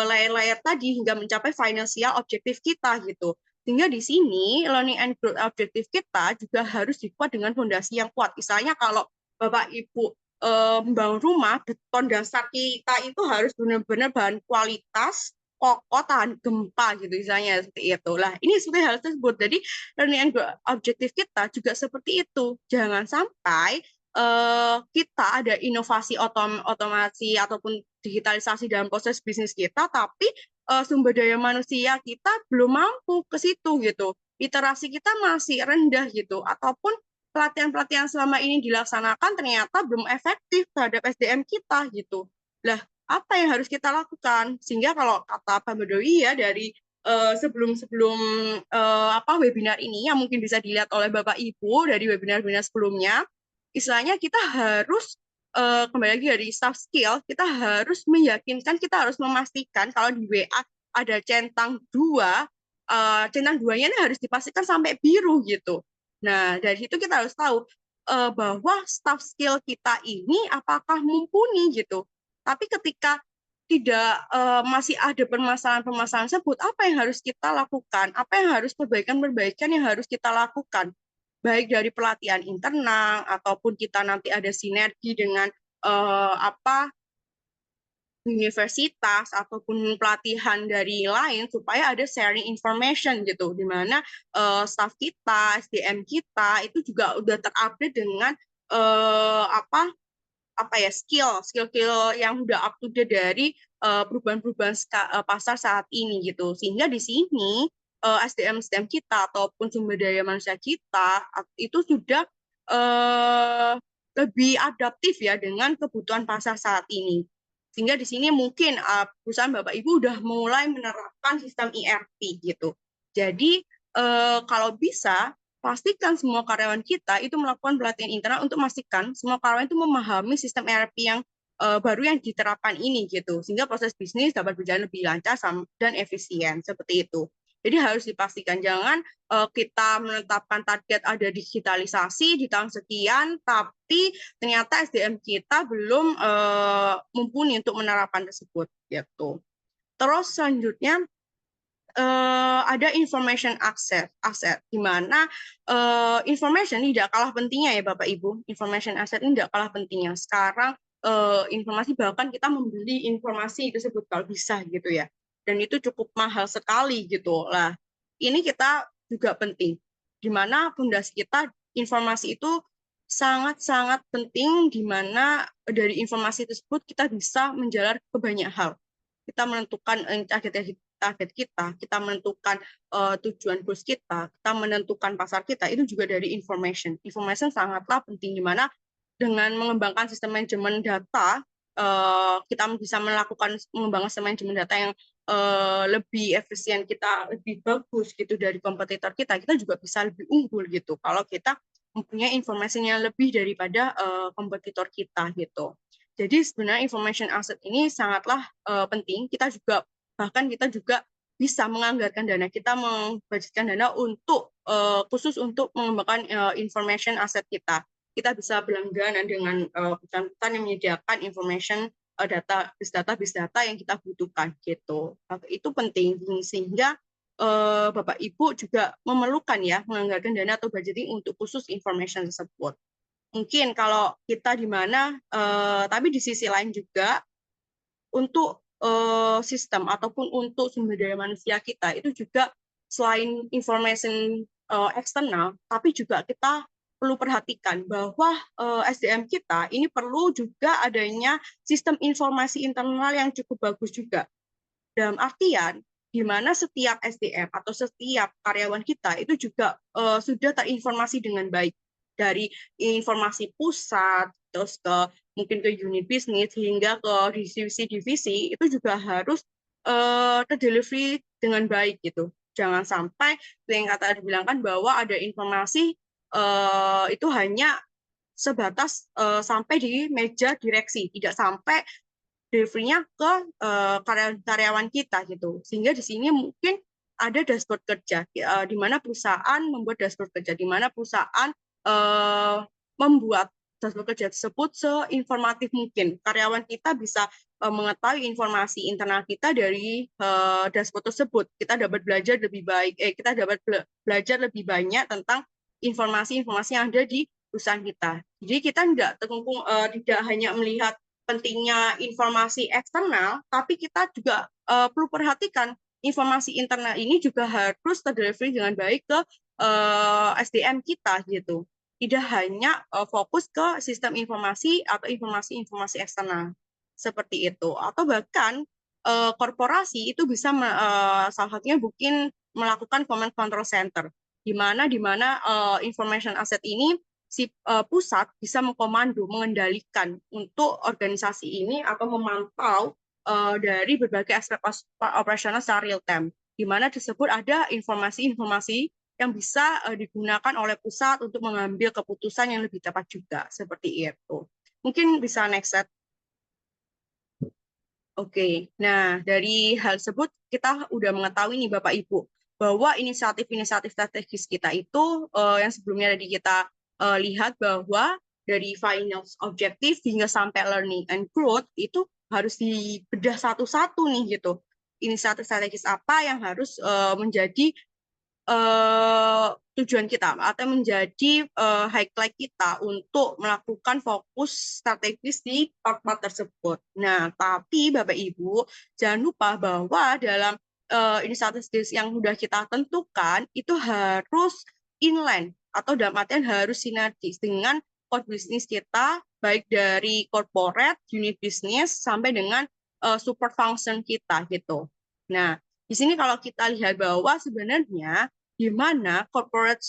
layer-layer tadi hingga mencapai financial objektif kita gitu. Sehingga di sini learning and growth objektif kita juga harus dibuat dengan fondasi yang kuat. Misalnya kalau Bapak Ibu membangun rumah, beton dasar kita itu harus benar-benar bahan kualitas, kokoh, tahan gempa gitu misalnya seperti itu. Lah, ini seperti hal tersebut. Jadi learning and growth objektif kita juga seperti itu. Jangan sampai kita ada inovasi otomasi ataupun digitalisasi dalam proses bisnis kita, tapi sumber daya manusia kita belum mampu ke situ gitu. Literasi kita masih rendah gitu, ataupun pelatihan-pelatihan selama ini dilaksanakan ternyata belum efektif terhadap SDM kita gitu. Lah, apa yang harus kita lakukan? Sehingga kalau kata Pak Bedowi ya, dari sebelum webinar ini yang mungkin bisa dilihat oleh Bapak Ibu dari webinar-webinar sebelumnya, istilahnya kita harus kembali lagi dari soft skill, kita harus meyakinkan, kita harus memastikan kalau di WA ada centang 2, centang 2-nya ini harus dipastikan sampai biru gitu. Nah, dari situ kita harus tahu bahwa soft skill kita ini apakah mumpuni gitu. Tapi ketika tidak masih ada permasalahan-permasalahan tersebut, apa yang harus kita lakukan? Apa yang harus perbaikan-perbaikan yang harus kita lakukan? Baik dari pelatihan internal ataupun kita nanti ada sinergi dengan universitas ataupun pelatihan dari lain supaya ada sharing information gitu, di mana staff kita, SDM kita itu juga udah terupdate dengan skill yang udah up to date dari perubahan-perubahan pasar saat ini gitu. Sehingga di sini SDM kita ataupun sumber daya manusia kita itu sudah lebih adaptif ya dengan kebutuhan pasar saat ini. Sehingga di sini mungkin perusahaan Bapak Ibu udah mulai menerapkan sistem ERP gitu. Jadi kalau bisa pastikan semua karyawan kita itu melakukan pelatihan internal untuk memastikan semua karyawan itu memahami sistem ERP yang baru yang diterapkan ini gitu, sehingga proses bisnis dapat berjalan lebih lancar dan efisien seperti itu. Jadi harus dipastikan, jangan kita menetapkan target ada digitalisasi di tahun sekian, tapi ternyata SDM kita belum mumpuni untuk menerapkan tersebut gitu. Terus selanjutnya ada information asset, di mana information tidak kalah pentingnya ya Bapak Ibu. Information asset ini tidak kalah pentingnya. Sekarang informasi, bahkan kita membeli informasi tersebut kalau bisa gitu ya. Dan itu cukup mahal sekali gitu. Lah, ini kita juga penting. Di mana fondasi kita informasi itu sangat-sangat penting, di mana dari informasi tersebut kita bisa menjalar ke banyak hal. Kita menentukan target kita menentukan tujuan goals kita menentukan pasar kita, itu juga dari information. Information sangatlah penting, di mana dengan mengembangkan sistem manajemen data, kita bisa mengembangkan sistem manajemen data yang lebih efisien, kita lebih bagus gitu dari kompetitor kita juga bisa lebih unggul gitu kalau kita mempunyai informasinya lebih daripada kompetitor kita gitu. Jadi sebenarnya information asset ini sangatlah penting. Bahkan kita juga bisa menganggarkan dana, kita membudgetkan dana untuk khusus untuk mengembangkan information asset kita. Kita bisa berlangganan dengan perusahaan-perusahaan yang menyediakan information bis data yang kita butuhkan gitu. Itu penting, sehingga Bapak Ibu juga memerlukan ya menganggarkan dana atau budgeting untuk khusus information tersebut. Mungkin kalau kita di mana, tapi di sisi lain juga untuk sistem ataupun untuk sumber daya manusia kita itu juga selain information eksternal, tapi juga kita perlu perhatikan bahwa SDM kita ini perlu juga adanya sistem informasi internal yang cukup bagus juga. Dalam artian, di mana setiap SDM atau setiap karyawan kita itu juga sudah terinformasi dengan baik, dari informasi pusat, terus mungkin ke unit bisnis, hingga ke divisi-divisi, itu juga harus terdelivery dengan baik gitu. Jangan sampai yang kata dibilangkan bahwa ada informasi itu hanya sebatas sampai di meja direksi, tidak sampai delivery-nya ke karyawan kita gitu. Sehingga di sini mungkin ada dashboard kerja, di mana perusahaan membuat dashboard kerja, di mana perusahaan membuat dashboard kerja tersebut seinformatif mungkin. Karyawan kita bisa mengetahui informasi internal kita dari dashboard tersebut. Kita dapat belajar lebih baik, kita dapat belajar lebih banyak tentang informasi-informasi yang ada di perusahaan kita. Jadi kita tidak hanya melihat pentingnya informasi eksternal, tapi kita juga perlu perhatikan informasi internal ini juga harus terdelivery dengan baik ke SDM kita gitu. Tidak hanya fokus ke sistem informasi atau informasi-informasi eksternal seperti itu. Atau bahkan korporasi itu bisa salah satunya mungkin melakukan command control center, di mana information asset ini si pusat bisa mengkomando, mengendalikan untuk organisasi ini atau memantau dari berbagai aspek operasional secara real time, di mana tersebut ada informasi-informasi yang bisa digunakan oleh pusat untuk mengambil keputusan yang lebih tepat juga, seperti itu. Mungkin bisa next set. Oke, nah dari hal tersebut kita udah mengetahui nih Bapak Ibu, bahwa inisiatif-inisiatif strategis kita itu yang sebelumnya tadi kita lihat bahwa dari finance objective hingga sampai learning and growth itu harus dibedah satu-satu nih gitu. Inisiatif strategis apa yang harus menjadi tujuan kita atau menjadi highlight kita untuk melakukan fokus strategis di part-part tersebut. Nah, tapi Bapak Ibu jangan lupa bahwa dalam inisiatif yang sudah kita tentukan itu harus inline atau dalam artian harus sinergis dengan core bisnis kita, baik dari corporate, unit bisnis sampai dengan support function kita gitu. Nah, di sini kalau kita lihat bahwa sebenarnya di mana corporate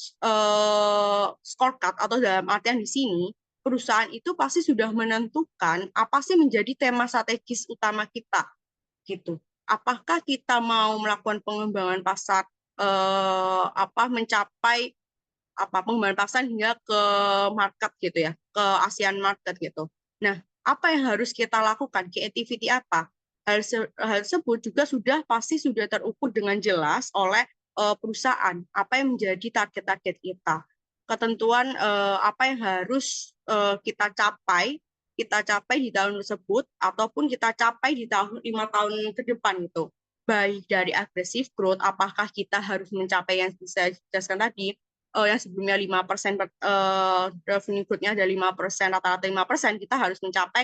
scorecard atau dalam artian di sini perusahaan itu pasti sudah menentukan apa sih menjadi tema strategis utama kita gitu. Apakah kita mau melakukan pengembangan pasar mencapai pengembangan pasar hingga ke market gitu ya, ke ASEAN market gitu. Nah, apa yang harus kita lakukan? Key activity apa? Hal tersebut juga pasti sudah terukur dengan jelas oleh perusahaan, apa yang menjadi target-target kita, ketentuan apa yang harus kita capai di tahun tersebut ataupun kita capai di 5 tahun ke depan itu. baik dari agresif growth, apakah kita harus mencapai yang bisa dijelaskan tadi, yang sebelumnya 5% revenue growth-nya ada 5%, rata-rata 5%, kita harus mencapai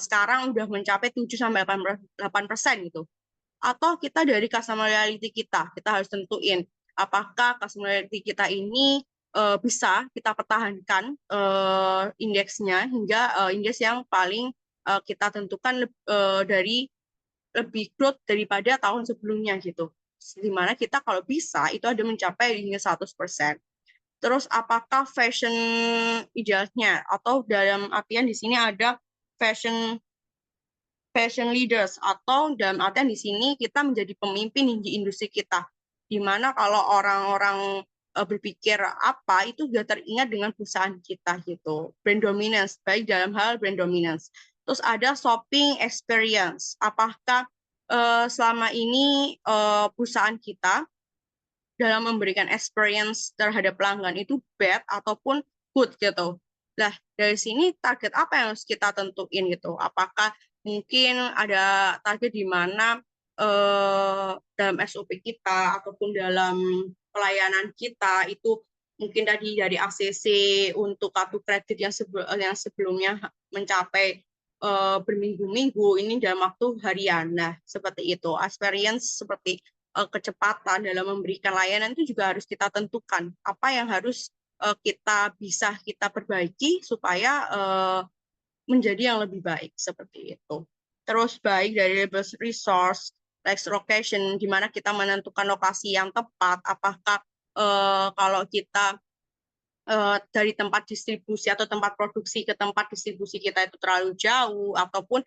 sekarang udah mencapai 7-8% gitu. Atau kita dari customer loyalty kita harus tentuin apakah customer loyalty kita ini bisa kita pertahankan indeksnya hingga indeks yang paling kita tentukan dari lebih growth daripada tahun sebelumnya gitu. Dimana kita kalau bisa itu ada mencapai hingga 100%. Terus apakah fashion idealnya atau dalam artian di sini ada fashion leaders atau dalam artian di sini kita menjadi pemimpin di industri kita. Dimana kalau orang-orang berpikir apa itu sudah teringat dengan perusahaan kita gitu. Brand dominance, baik dalam hal brand dominance. Terus ada shopping experience. Apakah selama ini perusahaan kita dalam memberikan experience terhadap pelanggan itu bad ataupun good gitu. Nah, dari sini target apa yang harus kita tentuin gitu. Apakah mungkin ada target di mana dalam SOP kita ataupun dalam pelayanan kita itu mungkin tadi dari ACC untuk kartu kredit yang sebelumnya mencapai berminggu-minggu ini dalam waktu harian. Nah, seperti itu. Experience seperti kecepatan dalam memberikan layanan itu juga harus kita tentukan apa yang harus kita perbaiki supaya menjadi yang lebih baik seperti itu. Terus baik dari resource, next location, di mana kita menentukan lokasi yang tepat, apakah kalau kita dari tempat distribusi atau tempat produksi ke tempat distribusi kita itu terlalu jauh, ataupun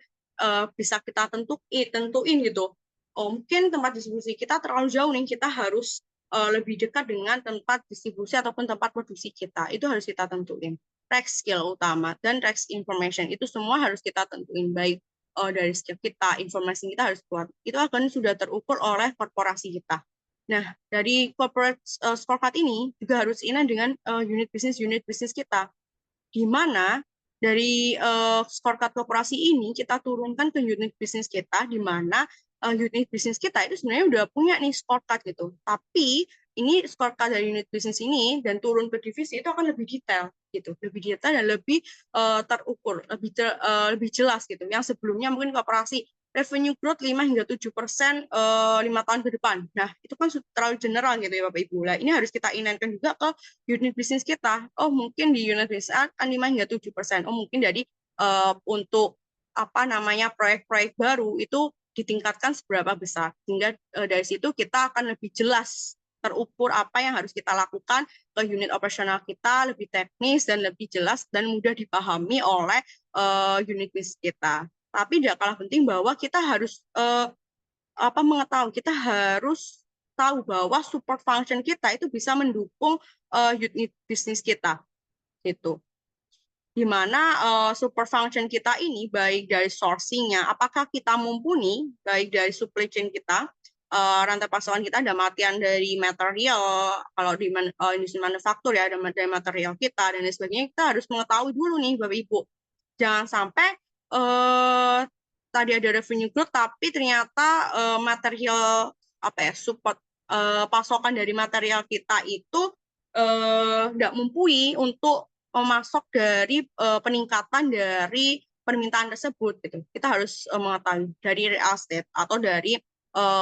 bisa kita tentuin gitu. Oh, mungkin tempat distribusi kita terlalu jauh nih, kita harus lebih dekat dengan tempat distribusi ataupun tempat produksi kita. Itu harus kita tentuin. Track skill utama dan track information itu semua harus kita tentuin, baik dari skill kita, informasi kita harus kuat. Itu akan sudah terukur oleh korporasi kita. Nah, dari corporate scorecard ini juga harus ingat dengan unit bisnis kita, di mana dari scorecard korporasi ini kita turunkan ke unit bisnis kita, di mana unit bisnis kita itu sebenarnya udah punya nih scorecard gitu. Tapi ini scorecard dari unit bisnis ini dan turun ke divisi itu akan lebih detail gitu, lebih detail dan lebih terukur, lebih jelas gitu. Yang sebelumnya mungkin korporasi revenue growth 5-7% 5 tahun ke depan. Nah, itu kan terlalu general gitu ya Bapak Ibu. Nah, ini harus kita ingatkan juga ke unit bisnis kita. Oh, mungkin di unit bisnis akan 5-7%. Oh, mungkin jadi untuk proyek-proyek baru itu ditingkatkan seberapa besar. Sehingga dari situ kita akan lebih jelas terukur apa yang harus kita lakukan ke unit operasional kita, lebih teknis dan lebih jelas dan mudah dipahami oleh unit bisnis kita. Tapi tidak kalah penting bahwa kita harus kita harus tahu bahwa support function kita itu bisa mendukung unit bisnis kita gitu. Di mana support function kita ini baik dari sourcing-nya, apakah kita mumpuni, baik dari supply chain kita, rantai pasokan kita ada matian dari material, kalau di industri manufaktur ya ada dari material kita dan lain sebagainya, kita harus mengetahui dulu nih Bapak Ibu. Jangan sampai tadi ada revenue growth tapi ternyata material support pasokan dari material kita itu tidak mumpuni untuk memasok dari peningkatan dari permintaan tersebut gitu. Kita harus mengetahui dari real estate atau dari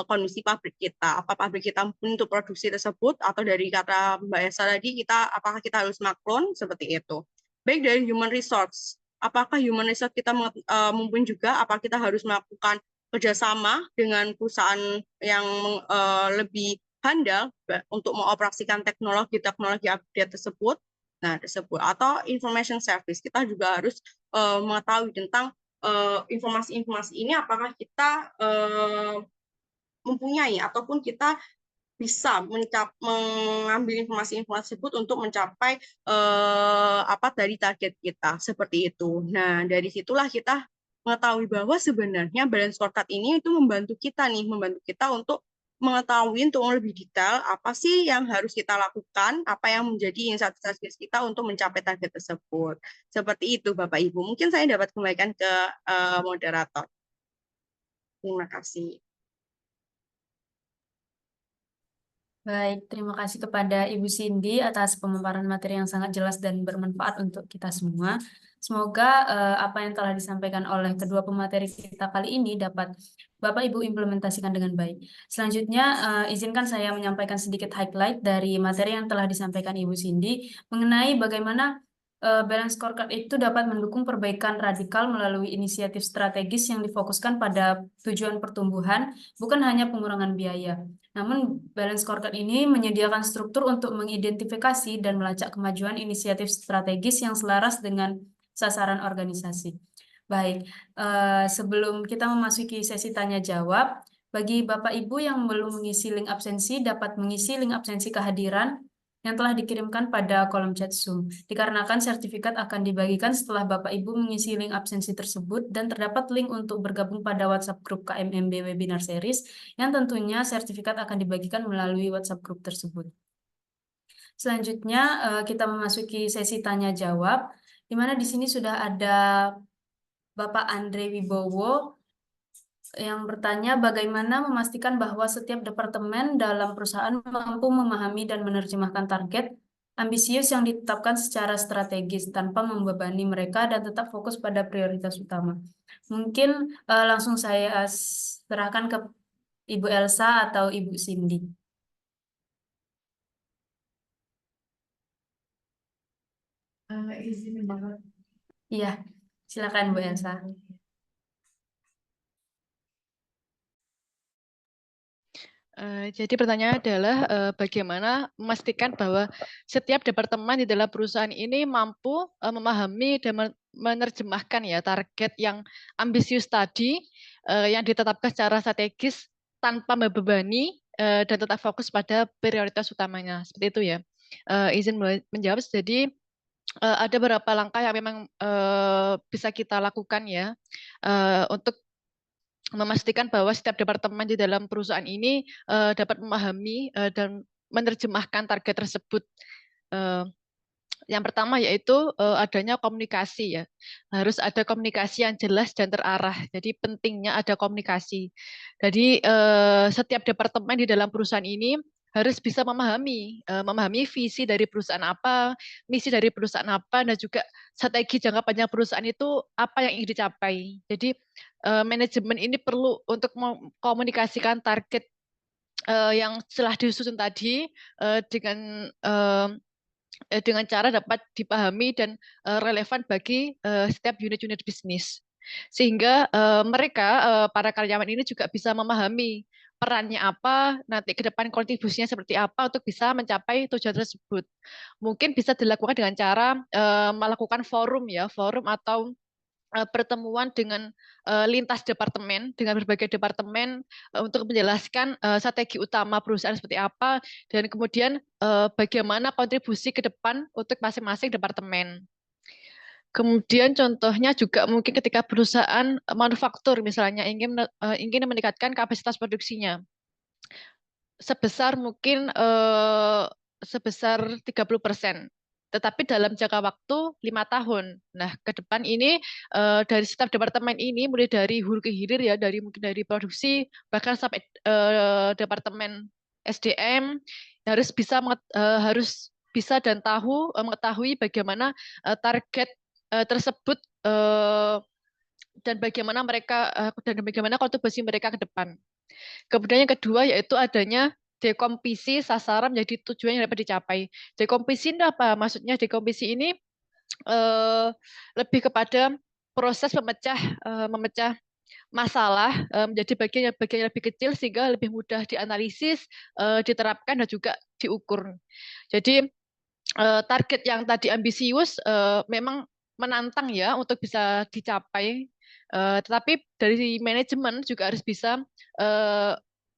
kondisi pabrik kita, apa pabrik kita mumpuni untuk produksi tersebut, atau dari kata Mbak Esa tadi apakah kita harus maklon seperti itu. Baik dari human resource, apakah human resource kita mumpuni juga, apa kita harus melakukan kerjasama dengan perusahaan yang lebih handal untuk mengoperasikan teknologi update tersebut. Nah, atau information service, kita juga harus mengetahui tentang informasi-informasi ini apakah kita mempunyai ataupun kita bisa mengambil informasi-informasi tersebut untuk mencapai dari target kita seperti itu. Nah, dari situlah kita mengetahui bahwa sebenarnya balance scorecard ini itu membantu kita untuk mengetahui untuk lebih detail apa sih yang harus kita lakukan, apa yang menjadi insight kita untuk mencapai target tersebut. Seperti itu Bapak Ibu. Mungkin saya dapat kembalikan ke moderator. Terima kasih. Baik, terima kasih kepada Ibu Cindy atas pemaparan materi yang sangat jelas dan bermanfaat untuk kita semua. Semoga apa yang telah disampaikan oleh kedua pemateri kita kali ini dapat Bapak Ibu implementasikan dengan baik. Selanjutnya, izinkan saya menyampaikan sedikit highlight dari materi yang telah disampaikan Ibu Cindy mengenai bagaimana balance scorecard itu dapat mendukung perbaikan radikal melalui inisiatif strategis yang difokuskan pada tujuan pertumbuhan, bukan hanya pengurangan biaya. Namun, balance scorecard ini menyediakan struktur untuk mengidentifikasi dan melacak kemajuan inisiatif strategis yang selaras dengan sasaran organisasi. Baik, sebelum kita memasuki sesi tanya jawab, bagi Bapak Ibu yang belum mengisi link absensi, dapat mengisi link absensi kehadiran yang telah dikirimkan pada kolom chat Zoom. Dikarenakan sertifikat akan dibagikan setelah Bapak Ibu mengisi link absensi tersebut dan terdapat link untuk bergabung pada WhatsApp grup KMMB Webinar Series yang tentunya sertifikat akan dibagikan melalui WhatsApp grup tersebut. Selanjutnya kita memasuki sesi tanya jawab, di mana di sini sudah ada Bapak Andre Wibowo yang bertanya bagaimana memastikan bahwa setiap departemen dalam perusahaan mampu memahami dan menerjemahkan target ambisius yang ditetapkan secara strategis tanpa membebani mereka dan tetap fokus pada prioritas utama. Mungkin langsung saya serahkan ke Ibu Elsa atau Ibu Cindy. Izin menjawab. Iya, silakan Bu Elsa. Jadi pertanyaannya adalah bagaimana memastikan bahwa setiap departemen di dalam perusahaan ini mampu memahami dan menerjemahkan ya target yang ambisius tadi yang ditetapkan secara strategis tanpa membebani dan tetap fokus pada prioritas utamanya. Seperti itu ya. Izin menjawab. Jadi ada beberapa langkah yang memang bisa kita lakukan ya untuk memastikan bahwa setiap departemen di dalam perusahaan ini dapat memahami dan menerjemahkan target tersebut. Yang pertama yaitu adanya komunikasi ya. Harus ada komunikasi yang jelas dan terarah. Jadi pentingnya ada komunikasi. Jadi setiap departemen di dalam perusahaan ini harus bisa memahami visi dari perusahaan apa, misi dari perusahaan apa, dan juga strategi jangka panjang perusahaan itu apa yang ingin dicapai. Jadi manajemen ini perlu untuk mengkomunikasikan target yang telah disusun tadi dengan cara dapat dipahami dan relevan bagi setiap unit-unit bisnis. Sehingga mereka, para karyawan ini juga bisa memahami perannya apa, nanti ke depan kontribusinya seperti apa untuk bisa mencapai tujuan tersebut. Mungkin bisa dilakukan dengan cara melakukan forum ya, forum atau pertemuan dengan lintas departemen, dengan berbagai departemen untuk menjelaskan strategi utama perusahaan seperti apa, dan kemudian bagaimana kontribusi ke depan untuk masing-masing departemen. Kemudian contohnya juga mungkin ketika perusahaan manufaktur misalnya ingin meningkatkan kapasitas produksinya sebesar mungkin sebesar 30%. Tetapi dalam jangka waktu 5 tahun. Nah, ke depan ini dari setiap departemen ini, mulai dari hulu ke hilir ya, mungkin dari produksi bahkan sampai departemen SDM harus bisa dan mengetahui bagaimana target tersebut dan bagaimana kontribusi mereka ke depan. Kemudian yang kedua yaitu adanya dekomposisi sasaran menjadi tujuan yang dapat dicapai. Dekomposisi ini apa? Maksudnya dekomposisi ini lebih kepada proses memecah masalah menjadi bagian yang lebih kecil sehingga lebih mudah dianalisis, diterapkan dan juga diukur. Jadi target yang tadi ambisius memang menantang ya untuk bisa dicapai, tetapi dari manajemen juga harus bisa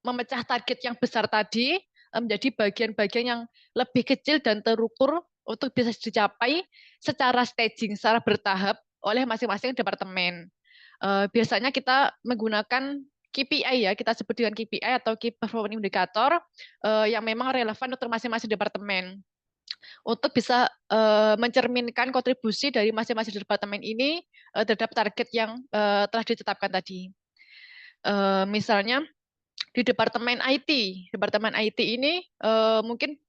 memecah target yang besar tadi menjadi bagian-bagian yang lebih kecil dan terukur untuk bisa dicapai secara staging, secara bertahap oleh masing-masing departemen. Biasanya kita menggunakan KPI ya, kita sebut dengan KPI atau Key Performance Indicator yang memang relevan untuk masing-masing departemen. Untuk bisa mencerminkan kontribusi dari masing-masing departemen ini terhadap target yang telah ditetapkan tadi. Misalnya di Departemen IT. Departemen IT ini mungkin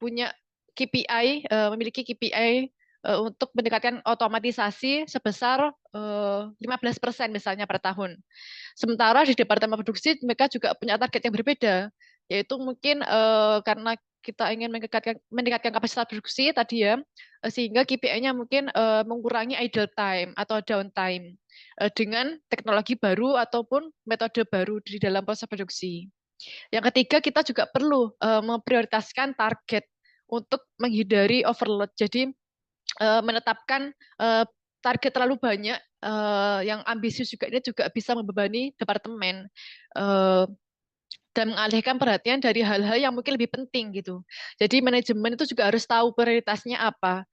punya KPI, memiliki KPI untuk meningkatkan otomatisasi sebesar 15% misalnya per tahun. Sementara di Departemen Produksi mereka juga punya target yang berbeda, yaitu mungkin karena kita ingin meningkatkan kapasitas produksi tadi ya, sehingga KPI-nya mungkin mengurangi idle time atau downtime dengan teknologi baru ataupun metode baru di dalam proses produksi. Yang ketiga, kita juga perlu memprioritaskan target untuk menghindari overload. Jadi menetapkan target terlalu banyak yang ambisius juga ini juga bisa membebani departemen dan mengalihkan perhatian dari hal-hal yang mungkin lebih penting gitu. Jadi manajemen itu juga harus tahu prioritasnya apa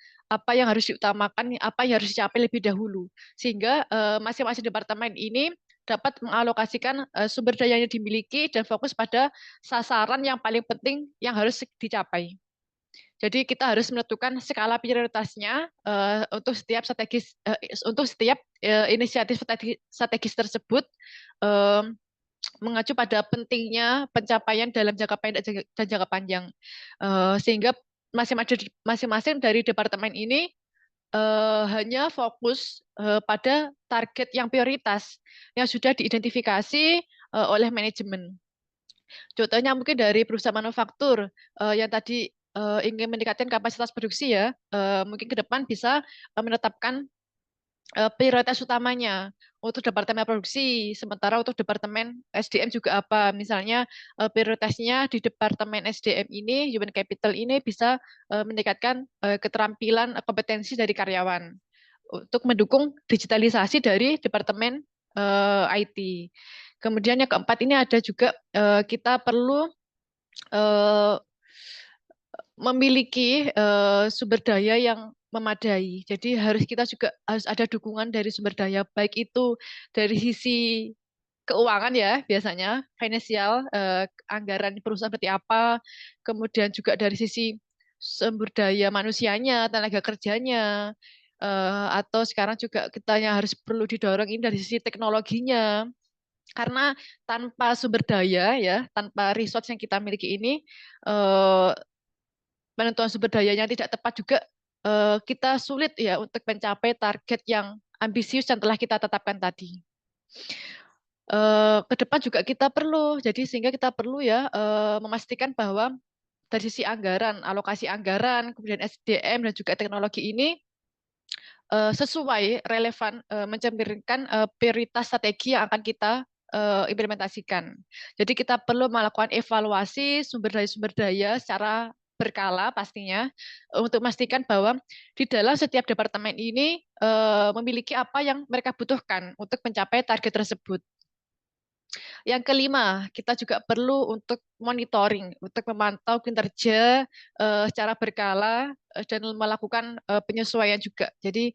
yang harus diutamakan, apa yang harus dicapai lebih dahulu, sehingga masing-masing departemen ini dapat mengalokasikan sumber daya yang dimiliki dan fokus pada sasaran yang paling penting yang harus dicapai. Jadi kita harus menentukan skala prioritasnya untuk setiap inisiatif strategis tersebut mengacu pada pentingnya pencapaian dalam jangka pendek dan jangka panjang, sehingga masing-masing dari departemen ini hanya fokus pada target yang prioritas yang sudah diidentifikasi oleh manajemen. Contohnya mungkin dari perusahaan manufaktur yang tadi ingin meningkatkan kapasitas produksi ya, mungkin ke depan bisa menetapkan prioritas utamanya untuk departemen produksi, sementara untuk departemen SDM juga apa, misalnya prioritasnya di departemen SDM ini, human capital ini bisa meningkatkan keterampilan kompetensi dari karyawan untuk mendukung digitalisasi dari departemen IT. Kemudian yang keempat ini ada juga kita perlu memiliki sumber daya yang memadai. Jadi kita juga harus ada dukungan dari sumber daya, baik itu dari sisi keuangan ya, biasanya finansial, anggaran perusahaan seperti apa, kemudian juga dari sisi sumber daya manusianya, tenaga kerjanya, atau sekarang juga kita yang harus perlu didorong ini dari sisi teknologinya. Karena tanpa sumber daya ya, tanpa resource yang kita miliki ini, penentuan sumber daya yang tidak tepat juga kita sulit ya untuk mencapai target yang ambisius yang telah kita tetapkan tadi. Ke depan juga kita perlu, jadi sehingga kita perlu ya memastikan bahwa dari sisi anggaran, alokasi anggaran, kemudian SDM dan juga teknologi ini sesuai, relevan, mencerminkan prioritas strategi yang akan kita implementasikan. Jadi kita perlu melakukan evaluasi sumber daya secara berkala pastinya untuk memastikan bahwa di dalam setiap departemen ini memiliki apa yang mereka butuhkan untuk mencapai target tersebut. Yang kelima, kita juga perlu untuk monitoring, untuk memantau kinerja secara berkala dan melakukan penyesuaian juga. Jadi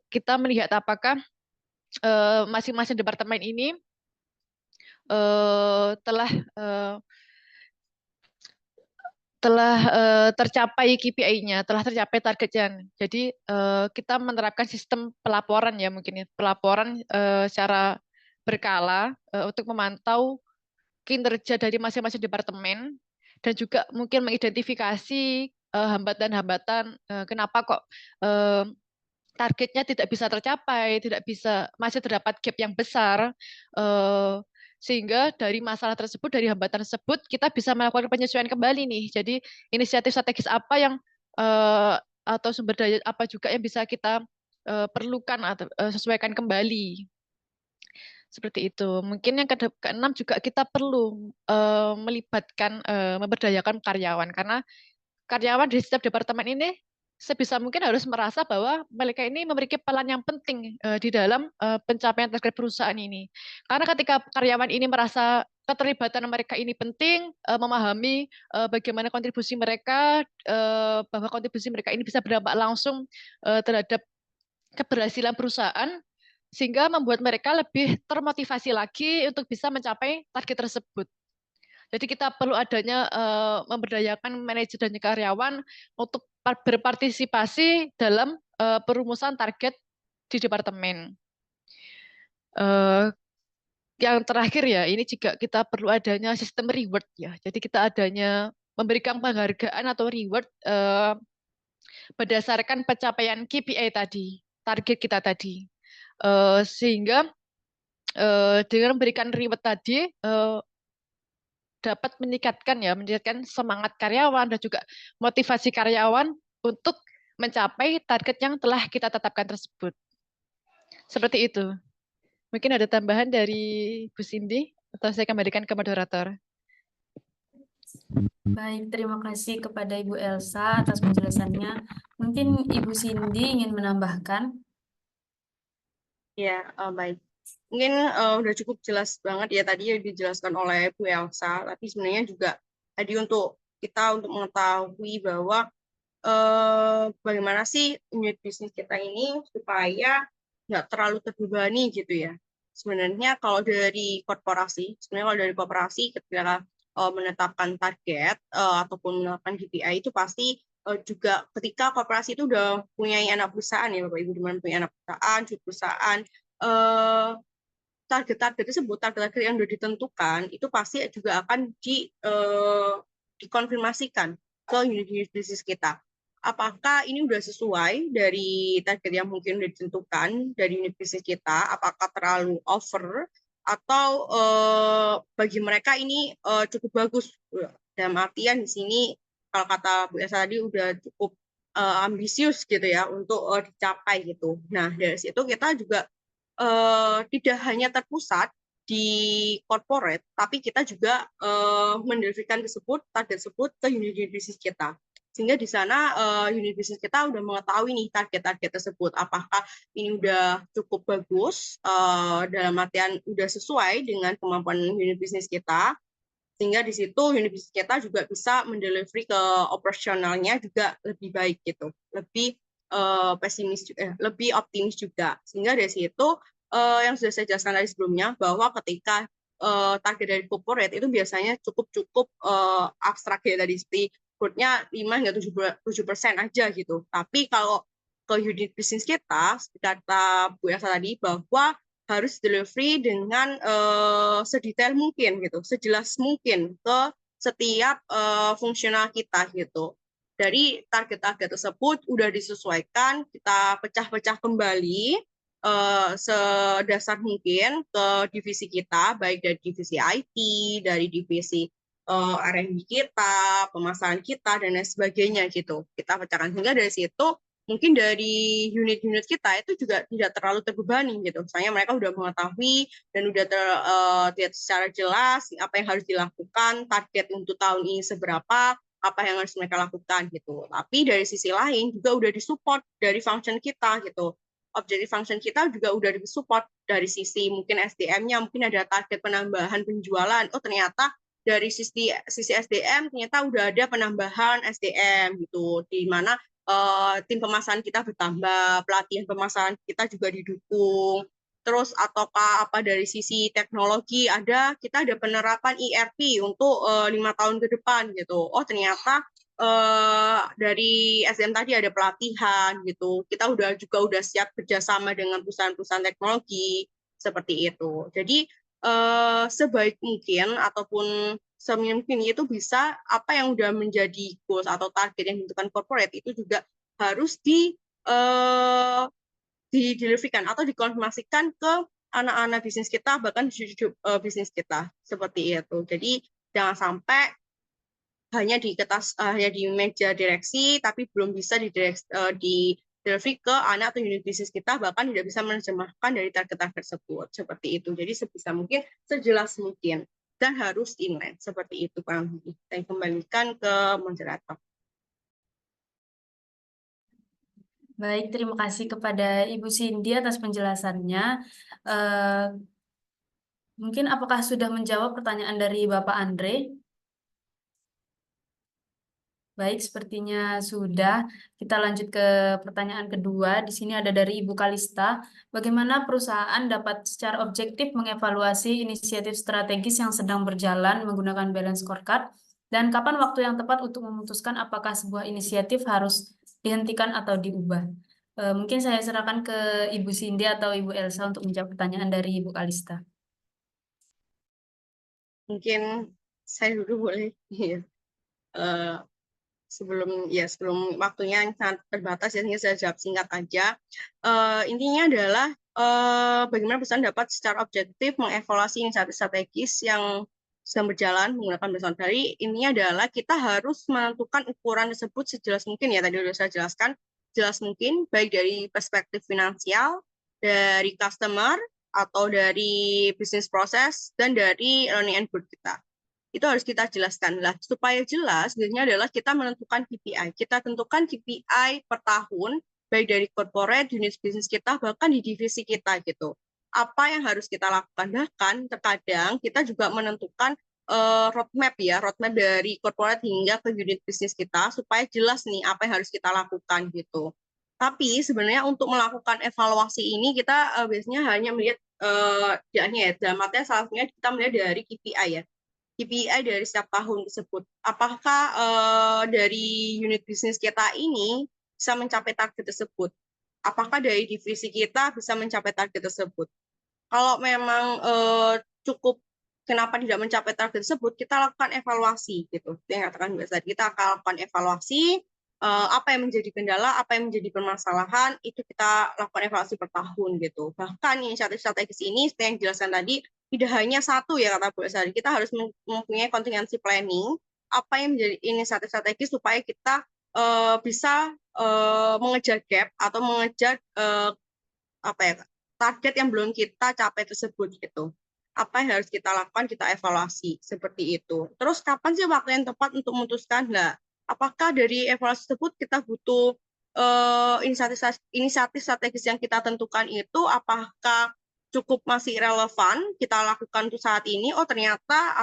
kita melihat apakah masing-masing departemen ini telah tercapai KPI-nya, telah tercapai targetnya. Jadi kita menerapkan sistem pelaporan ya mungkin ya, pelaporan secara berkala untuk memantau kinerja dari masing-masing departemen dan juga mungkin mengidentifikasi hambatan-hambatan kenapa kok targetnya tidak bisa tercapai, masih terdapat gap yang besar, sehingga dari masalah tersebut, dari hambatan tersebut, kita bisa melakukan penyesuaian kembali nih. Jadi inisiatif strategis apa yang atau sumber daya apa juga yang bisa kita perlukan atau sesuaikan kembali. Seperti itu. Mungkin yang keenam juga kita perlu melibatkan, memberdayakan karyawan, karena karyawan di setiap departemen ini sebisa mungkin harus merasa bahwa mereka ini memiliki peran yang penting di dalam pencapaian target perusahaan ini. Karena ketika karyawan ini merasa keterlibatan mereka ini penting, memahami bagaimana kontribusi mereka, bahwa kontribusi mereka ini bisa berdampak langsung terhadap keberhasilan perusahaan, sehingga membuat mereka lebih termotivasi lagi untuk bisa mencapai target tersebut. Jadi kita perlu adanya memberdayakan manajer dan karyawan untuk berpartisipasi dalam perumusan target di departemen. yang terakhir ya, ini juga kita perlu adanya sistem reward ya. Jadi kita adanya memberikan penghargaan atau reward berdasarkan pencapaian KPI tadi, target kita tadi. Sehingga dengan memberikan reward tadi dapat meningkatkan semangat karyawan dan juga motivasi karyawan untuk mencapai target yang telah kita tetapkan tersebut. Seperti itu. Mungkin ada tambahan dari Bu Cindy atau saya kembalikan ke moderator. Baik, terima kasih kepada Ibu Elsa atas penjelasannya. Mungkin Ibu Cindy ingin menambahkan. Ya, baik. Mungkin udah cukup jelas banget ya tadi yang dijelaskan oleh Bu Elsa, tapi sebenarnya juga tadi untuk kita untuk mengetahui bahwa bagaimana sih unit bisnis kita ini supaya nggak terlalu terbebani gitu ya. Sebenarnya kalau dari korporasi ketika menetapkan target ataupun menetapkan KPI itu pasti juga ketika korporasi itu udah punya anak perusahaan ya Bapak Ibu, dimana punya anak perusahaan, cucu perusahaan, target-target tersebut, target-target yang sudah ditentukan itu pasti juga akan dikonfirmasikan ke unit bisnis kita. Apakah ini sudah sesuai dari target yang mungkin sudah ditentukan dari unit bisnis kita? Apakah terlalu over atau bagi mereka ini cukup bagus? Dalam artian di sini kalau kata Bu Elsa tadi udah cukup ambisius gitu ya untuk dicapai gitu. Nah dari situ kita juga tidak hanya terpusat di corporate, tapi kita juga mendeliverkan target tersebut ke unit bisnis kita. Sehingga di sana unit bisnis kita udah mengetahui nih target-target tersebut. Apakah ini udah cukup bagus, dalam artian udah sesuai dengan kemampuan unit bisnis kita, sehingga di situ unit bisnis kita juga bisa mendelivery ke operasionalnya juga lebih baik gitu, lebih lebih optimis juga. Sehingga dari situ yang sudah saya jelaskan tadi sebelumnya bahwa ketika target dari corporate itu biasanya cukup abstrak ya tadi, seperti growth-nya 5 hingga 7% aja gitu. Tapi kalau ke unit bisnis kita, seperti kata Bu Elsa tadi, bahwa harus delivery dengan sedetail mungkin gitu, sejelas mungkin ke setiap fungsional kita gitu. Dari target-target tersebut udah disesuaikan, kita pecah-pecah kembali sedasar mungkin ke divisi kita, baik dari divisi IT, dari divisi R&D kita, pemasaran kita, dan lain sebagainya gitu. Kita pecahkan sehingga dari situ mungkin dari unit-unit kita itu juga tidak terlalu terbebani gitu. Misalnya mereka sudah mengetahui dan sudah terlihat secara jelas apa yang harus dilakukan, target untuk tahun ini seberapa, apa yang harus mereka lakukan gitu. Tapi dari sisi lain juga udah disupport dari function kita gitu. Objective function kita juga udah disupport dari sisi mungkin SDM-nya, mungkin ada target penambahan penjualan. Oh ternyata dari sisi SDM ternyata udah ada penambahan SDM gitu, di mana tim pemasaran kita bertambah, pelatihan pemasaran kita juga didukung. Terus ataukah apa dari sisi teknologi kita ada penerapan ERP untuk 5 tahun ke depan gitu. Oh ternyata dari SDM tadi ada pelatihan gitu. Kita udah siap kerjasama dengan perusahaan-perusahaan teknologi seperti itu. Jadi sebaik mungkin ataupun seminim mungkin itu bisa apa yang udah menjadi goals atau target yang ditentukan corporate itu juga harus dideliverkan atau dikonfirmasikan ke anak-anak bisnis kita, bahkan bisnis kita seperti itu. Jadi jangan sampai hanya di meja direksi tapi belum bisa di delivery ke anak atau unit bisnis kita, bahkan tidak bisa menerjemahkan dari target-target tersebut seperti itu. Jadi sebisa mungkin, sejelas mungkin, dan harus inline seperti itu Pak. Saya kembalikan ke moderator. Baik, terima kasih kepada Ibu Cindy atas penjelasannya. Mungkin apakah sudah menjawab pertanyaan dari Bapak Andre? Baik, sepertinya sudah. Kita lanjut ke pertanyaan kedua. Di sini ada dari Ibu Kalista. Bagaimana perusahaan dapat secara objektif mengevaluasi inisiatif strategis yang sedang berjalan menggunakan balance scorecard? Dan kapan waktu yang tepat untuk memutuskan apakah sebuah inisiatif harus dihentikan atau diubah? Mungkin saya serahkan ke Ibu Cindy atau Ibu Elsa untuk menjawab pertanyaan dari Ibu Kalista. Mungkin saya dulu boleh. Iya. Eh, sebelum waktunya yang sangat terbatas, jadi saya jawab singkat aja. Intinya adalah bagaimana perusahaan dapat secara objektif mengevaluasi inisiatif strategis yang sedang berjalan menggunakan berdasarkan dari. Intinya adalah kita harus menentukan ukuran tersebut sejelas mungkin, ya tadi sudah saya jelaskan, jelas mungkin baik dari perspektif finansial, dari customer, atau dari bisnis proses, dan dari learning and growth kita. Itu harus kita jelaskan lah. Supaya jelas, sebenarnya adalah kita menentukan KPI. Kita tentukan KPI per tahun, baik dari corporate, unit bisnis kita, bahkan di divisi kita gitu. Apa yang harus kita lakukan? Bahkan terkadang kita juga menentukan roadmap dari corporate hingga ke unit bisnis kita, supaya jelas nih apa yang harus kita lakukan gitu. Tapi sebenarnya untuk melakukan evaluasi ini kita biasanya hanya melihat dalam artian salah satunya kita melihat dari KPI ya. KPI dari setiap tahun tersebut. Apakah dari unit bisnis kita ini bisa mencapai target tersebut? Apakah dari divisi kita bisa mencapai target tersebut? Kalau memang cukup kenapa tidak mencapai target tersebut, kita lakukan evaluasi gitu. Yang katakan biasa, kita akan lakukan evaluasi apa yang menjadi kendala, apa yang menjadi permasalahan, itu kita lakukan evaluasi per tahun gitu. Bahkan inisiatif strategis ini, seperti yang dijelaskan tadi, tidak hanya satu ya kata Bu Esari, kita harus mempunyai contingency planning, apa yang menjadi inisiatif strategis supaya kita bisa mengejar gap atau mengejar target yang belum kita capai tersebut gitu. Apa yang harus kita lakukan, kita evaluasi seperti itu. Terus kapan sih waktu yang tepat untuk memutuskan? Nah, apakah dari evaluasi tersebut kita butuh inisiatif strategis yang kita tentukan itu apakah cukup masih relevan kita lakukan untuk saat ini? Ternyata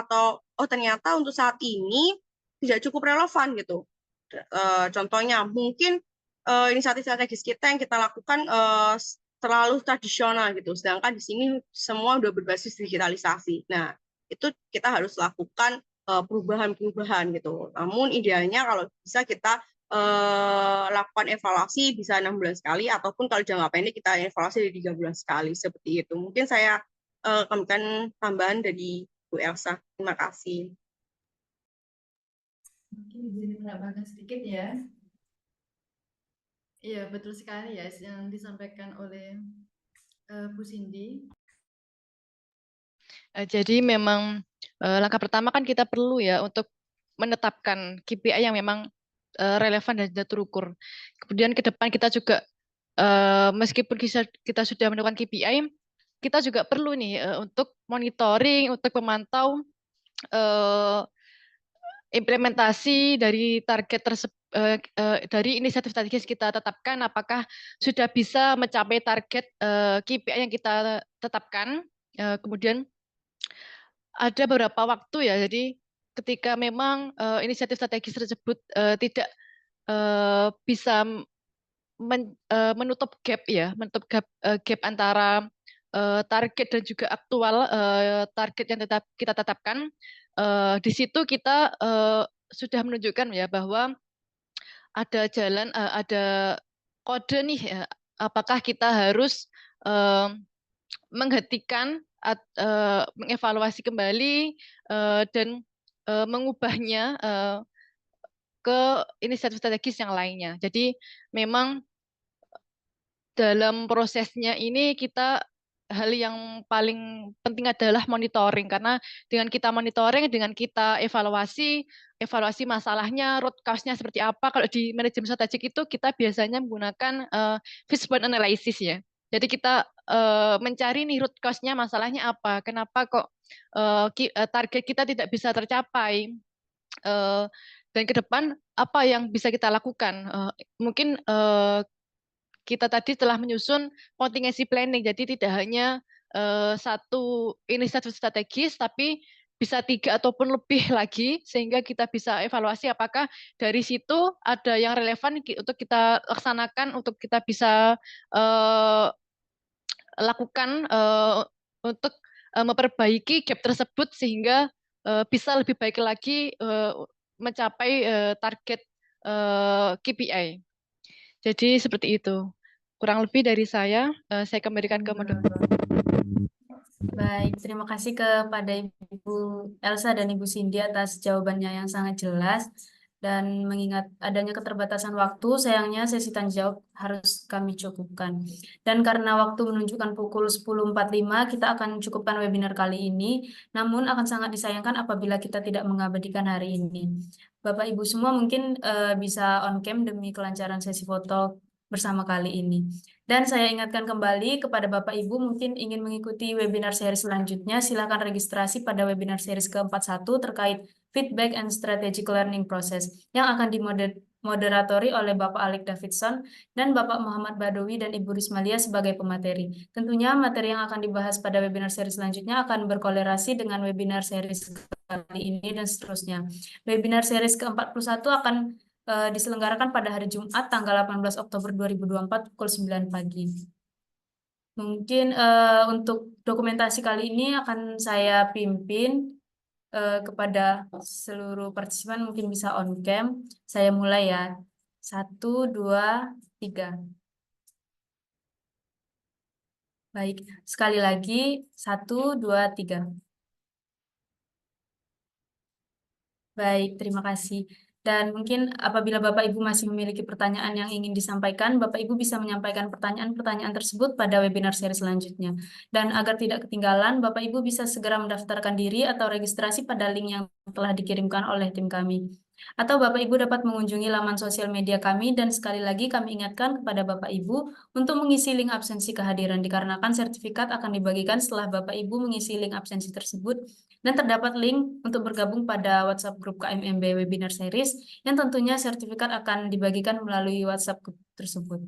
untuk saat ini tidak cukup relevan gitu. Contohnya mungkin inisiatif strategis kita yang kita lakukan terlalu tradisional gitu. Sedangkan di sini semua udah berbasis digitalisasi. Nah, itu kita harus lakukan perubahan-perubahan gitu. Namun idealnya kalau bisa kita lakukan evaluasi bisa 6 bulan sekali, ataupun kalau jangka pendek kita evaluasi di 3 bulan sekali, seperti itu. Mungkin saya kembalikan tambahan dari Bu Elsa. Terima kasih. Mungkin izin menambahkan sedikit ya. Iya, betul sekali ya yang disampaikan oleh Bu Cindy. Jadi memang langkah pertama kan kita perlu ya untuk menetapkan KPI yang memang relevan dan terukur. Kemudian ke depan kita juga meskipun kita sudah menentukan KPI, kita juga perlu nih untuk monitoring, untuk memantau implementasi dari target tersebut, dari inisiatif strategis kita tetapkan, apakah sudah bisa mencapai target KPI yang kita tetapkan. Kemudian ada beberapa waktu ya, jadi ketika memang inisiatif strategis tersebut tidak bisa menutup gap ya, menutup gap antara target dan juga aktual target yang kita tetapkan. Di situ kita sudah menunjukkan ya bahwa ada jalan, ada kode nih, ya, apakah kita harus menghentikan, mengevaluasi kembali dan mengubahnya ke inisiatif strategis yang lainnya. Jadi memang dalam prosesnya ini hal yang paling penting adalah monitoring, karena dengan kita monitoring, dengan kita evaluasi masalahnya, root cause-nya seperti apa. Kalau di manajemen strategik itu kita biasanya menggunakan fishbone analysis ya. Jadi kita mencari nih root cause-nya, masalahnya apa, kenapa kok target kita tidak bisa tercapai, dan ke depan apa yang bisa kita lakukan. Mungkin kita tadi telah menyusun contingency planning, jadi tidak hanya satu inisiatif strategis, tapi bisa 3 ataupun lebih lagi, sehingga kita bisa evaluasi apakah dari situ ada yang relevan untuk kita laksanakan, untuk kita bisa lakukan untuk memperbaiki gap tersebut, sehingga bisa lebih baik lagi mencapai target KPI. Jadi seperti itu. Kurang lebih dari saya kembalikan ke moderator. Baik, terima kasih kepada Ibu Elsa dan Ibu Cindy atas jawabannya yang sangat jelas. Dan mengingat adanya keterbatasan waktu, sayangnya sesi tanya jawab harus kami cukupkan. Dan karena waktu menunjukkan pukul 10.45, kita akan cukupkan webinar kali ini. Namun akan sangat disayangkan apabila kita tidak mengabadikan hari ini. Bapak Ibu semua mungkin bisa on cam demi kelancaran sesi foto bersama kali ini. Dan saya ingatkan kembali kepada Bapak Ibu mungkin ingin mengikuti webinar seri selanjutnya, silakan registrasi pada webinar series ke-41 terkait feedback and strategic learning process yang akan dimoderatori oleh Bapak Alik Davidson dan Bapak Muhammad Badowi dan Ibu Rismalia sebagai pemateri. Tentunya materi yang akan dibahas pada webinar seri selanjutnya akan berkolerasi dengan webinar series kali ini dan seterusnya. Webinar series ke-41 akan diselenggarakan pada hari Jumat tanggal 18 Oktober 2024 pukul 9 pagi. Mungkin untuk dokumentasi kali ini akan saya pimpin kepada seluruh partisipan mungkin bisa on cam. Saya mulai ya. 1, 2, 3. Baik, sekali lagi 1, 2, 3. Baik, terima kasih. Dan mungkin apabila Bapak Ibu masih memiliki pertanyaan yang ingin disampaikan, Bapak Ibu bisa menyampaikan pertanyaan-pertanyaan tersebut pada webinar seri selanjutnya. Dan agar tidak ketinggalan, Bapak Ibu bisa segera mendaftarkan diri atau registrasi pada link yang telah dikirimkan oleh tim kami. Atau Bapak Ibu dapat mengunjungi laman sosial media kami dan sekali lagi kami ingatkan kepada Bapak Ibu untuk mengisi link absensi kehadiran dikarenakan sertifikat akan dibagikan setelah Bapak Ibu mengisi link absensi tersebut dan terdapat link untuk bergabung pada WhatsApp grup KMMB Webinar Series yang tentunya sertifikat akan dibagikan melalui WhatsApp grup tersebut.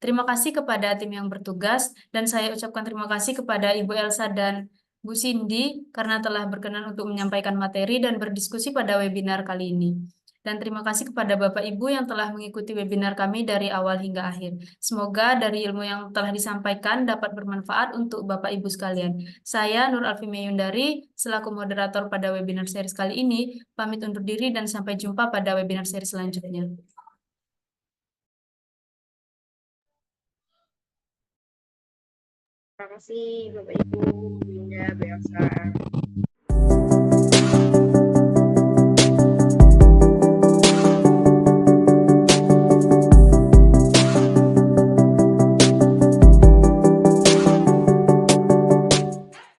Terima kasih kepada tim yang bertugas dan saya ucapkan terima kasih kepada Ibu Elsa dan Bu Cindy karena telah berkenan untuk menyampaikan materi dan berdiskusi pada webinar kali ini. Dan terima kasih kepada Bapak Ibu yang telah mengikuti webinar kami dari awal hingga akhir. Semoga dari ilmu yang telah disampaikan dapat bermanfaat untuk Bapak Ibu sekalian. Saya Nur Alfi Meyundari, selaku moderator pada webinar series kali ini, pamit undur diri dan sampai jumpa pada webinar series selanjutnya. Terima kasih Bapak Ibu, Winda, Bu Elsa.